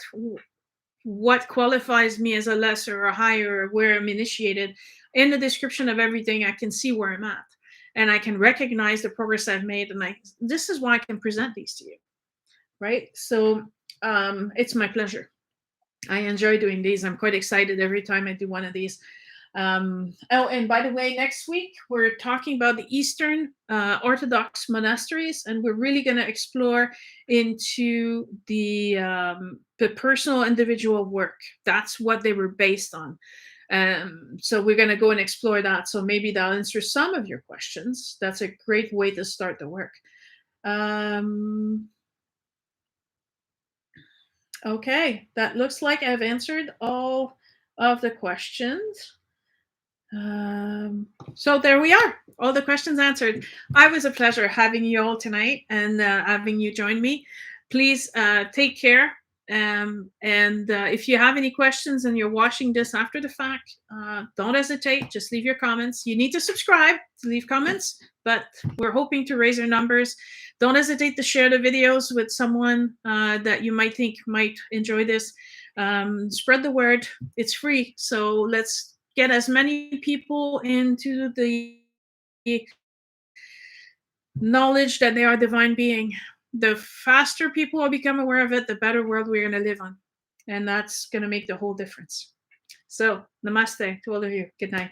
what qualifies me as a lesser or higher, or where I'm initiated, in the description of everything, I can see where I'm at, and I can recognize the progress I've made, and this is why I can present these to you, right? So it's my pleasure. I enjoy doing these. I'm quite excited every time I do one of these. Oh, and by the way, next week we're talking about the Eastern Orthodox monasteries, and we're really going to explore into the personal individual work. That's what they were based on. So we're going to go and explore that. So maybe that'll answer some of your questions. That's a great way to start the work. Okay, that looks like I've answered all of the questions. So there we are, all the questions answered. I was a pleasure having you all tonight and having you join me. Please take care. And if you have any questions and you're watching this after the fact, don't hesitate. Just leave your comments. You need to subscribe to leave comments, but we're hoping to raise our numbers. Don't hesitate to share the videos with someone that you might think might enjoy this. Spread the word. It's free. So let's get as many people into the knowledge that they are divine being. The faster people will become aware of it, the better world we're going to live on. And that's going to make the whole difference. So, namaste to all of you. Good night.